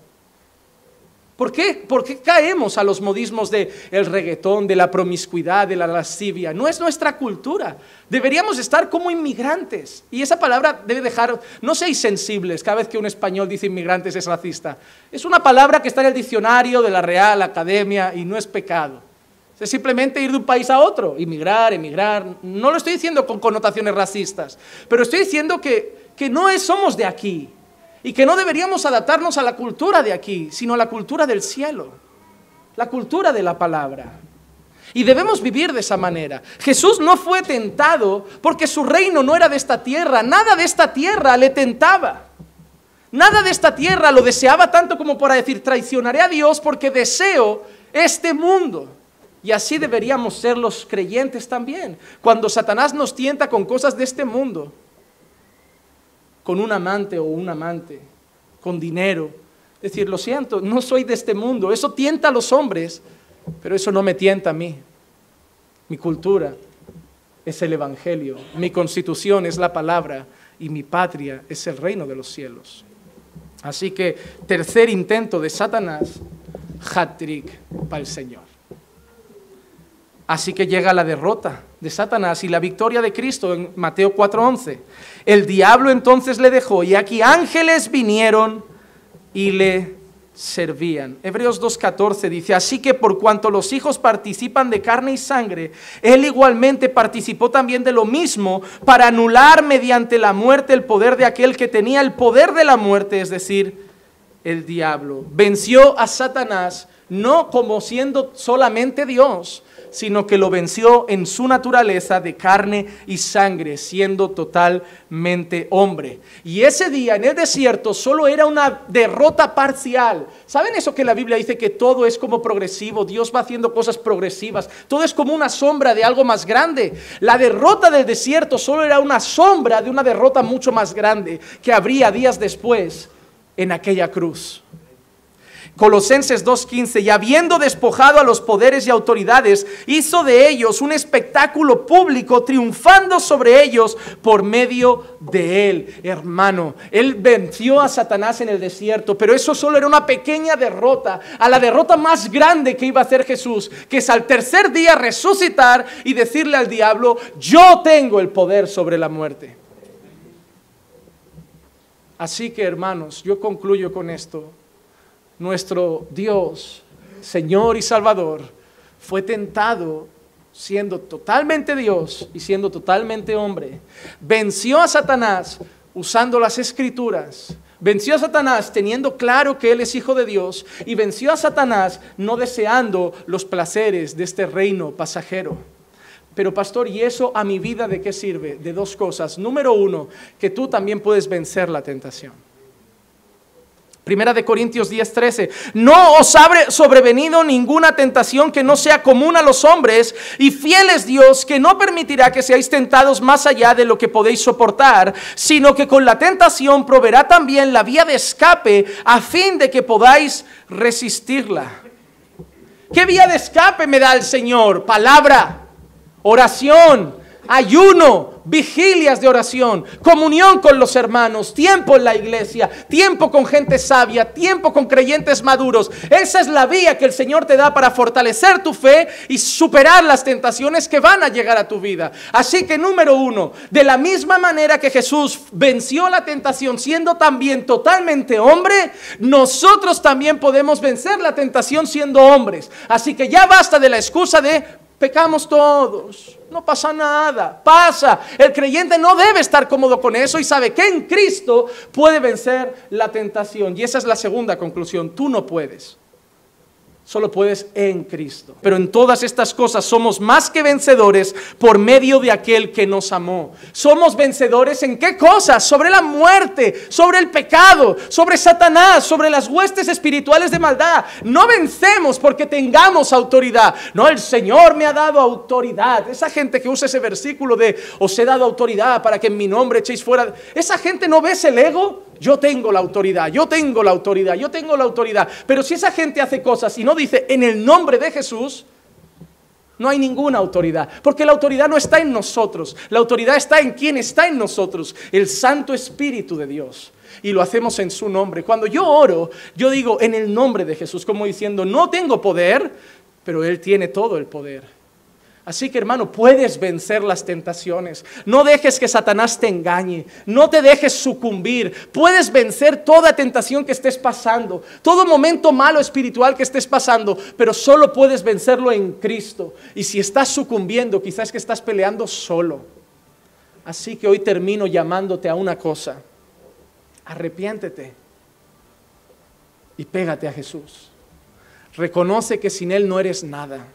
¿Por qué caemos a los modismos del reggaetón, de la promiscuidad, de la lascivia? No es nuestra cultura. Deberíamos estar como inmigrantes. Y esa palabra debe dejar, no seáis sensibles, cada vez que un español dice inmigrantes es racista. Es una palabra que está en el diccionario de la Real Academia y no es pecado. Es simplemente ir de un país a otro, emigrar. No lo estoy diciendo con connotaciones racistas, pero estoy diciendo que no somos de aquí. Y que no deberíamos adaptarnos a la cultura de aquí, sino a la cultura del cielo, la cultura de la palabra. Y debemos vivir de esa manera. Jesús no fue tentado porque su reino no era de esta tierra. Nada de esta tierra le tentaba. Nada de esta tierra lo deseaba tanto como para decir, traicionaré a Dios porque deseo este mundo. Y así deberíamos ser los creyentes también. Cuando Satanás nos tienta con cosas de este mundo, con un amante o un amante, con dinero, decir, lo siento, no soy de este mundo. Eso tienta a los hombres, pero eso no me tienta a mí. Mi cultura es el evangelio, mi constitución es la palabra y mi patria es el reino de los cielos. Así que, tercer intento de Satanás, hat-trick para el Señor. Así que llega la derrota de Satanás y la victoria de Cristo en Mateo 4:11. El diablo entonces le dejó y aquí ángeles vinieron y le servían. Hebreos 2:14 dice, así que por cuanto los hijos participan de carne y sangre, él igualmente participó también de lo mismo para anular mediante la muerte el poder de aquel que tenía el poder de la muerte, es decir, el diablo. Venció a Satanás no como siendo solamente Dios, sino que lo venció en su naturaleza de carne y sangre, siendo totalmente hombre. Y ese día en el desierto solo era una derrota parcial. ¿Saben eso que la Biblia dice que todo es como progresivo? Dios va haciendo cosas progresivas. Todo es como una sombra de algo más grande. La derrota del desierto solo era una sombra de una derrota mucho más grande que habría días después en aquella cruz. Colosenses 2:15, y habiendo despojado a los poderes y autoridades, hizo de ellos un espectáculo público, triunfando sobre ellos por medio de él. Hermano, él venció a Satanás en el desierto, pero eso solo era una pequeña derrota, a la derrota más grande que iba a hacer Jesús, que es al tercer día resucitar y decirle al diablo, yo tengo el poder sobre la muerte. Así que, hermanos, yo concluyo con esto. Nuestro Dios, Señor y Salvador, fue tentado siendo totalmente Dios y siendo totalmente hombre. Venció a Satanás usando las Escrituras, Venció a Satanás teniendo claro que Él es hijo de Dios, y venció a Satanás no deseando los placeres de este reino pasajero. Pero pastor, ¿y eso a mi vida de qué sirve? De dos cosas. Número uno, que tú también puedes vencer la tentación. Primera de Corintios 10:13, no os ha sobrevenido ninguna tentación que no sea común a los hombres, y fiel es Dios que no permitirá que seáis tentados más allá de lo que podéis soportar, sino que con la tentación proveerá también la vía de escape a fin de que podáis resistirla. ¿Qué vía de escape me da el Señor? Palabra, oración, ayuno, vigilias de oración, comunión con los hermanos, tiempo en la iglesia, tiempo con gente sabia, tiempo con creyentes maduros. Esa es la vía que el Señor te da para fortalecer tu fe y superar las tentaciones que van a llegar a tu vida. Así que número uno, de la misma manera que Jesús venció la tentación siendo también totalmente hombre, nosotros también podemos vencer la tentación siendo hombres. Así que ya basta de la excusa de pecamos todos, no pasa nada, pasa. El creyente no debe estar cómodo con eso y sabe que en Cristo puede vencer la tentación. Y esa es la segunda conclusión, tú no puedes. Solo puedes en Cristo. Pero en todas estas cosas somos más que vencedores por medio de aquel que nos amó. Somos vencedores ¿en qué cosas? Sobre la muerte, sobre el pecado, sobre Satanás, sobre las huestes espirituales de maldad. No vencemos porque tengamos autoridad. No, el Señor me ha dado autoridad. Esa gente que usa ese versículo de os he dado autoridad para que en mi nombre echéis fuera. Esa gente no ve el ego. Yo tengo la autoridad, yo tengo la autoridad, yo tengo la autoridad. Pero si esa gente hace cosas y no dice en el nombre de Jesús, no hay ninguna autoridad. Porque la autoridad no está en nosotros. La autoridad está en quien está en nosotros, el Santo Espíritu de Dios. Y lo hacemos en su nombre. Cuando yo oro, yo digo en el nombre de Jesús, como diciendo, no tengo poder, pero Él tiene todo el poder. Así que hermano, puedes vencer las tentaciones. No dejes que Satanás te engañe. No te dejes sucumbir. Puedes vencer toda tentación que estés pasando, todo momento malo espiritual que estés pasando, pero solo puedes vencerlo en Cristo. Y si estás sucumbiendo, quizás es que estás peleando solo. Así que hoy termino llamándote a una cosa. Arrepiéntete y pégate a Jesús. Reconoce que sin Él no eres nada.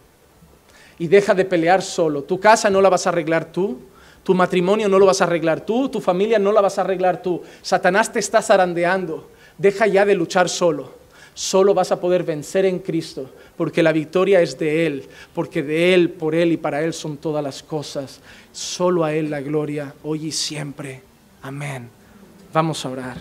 Y deja de pelear solo. Tu casa no la vas a arreglar tú. Tu matrimonio no lo vas a arreglar tú. Tu familia no la vas a arreglar tú. Satanás te está zarandeando. Deja ya de luchar solo. Solo vas a poder vencer en Cristo. Porque la victoria es de Él. Porque de Él, por Él y para Él son todas las cosas. Solo a Él la gloria, hoy y siempre. Amén. Vamos a orar.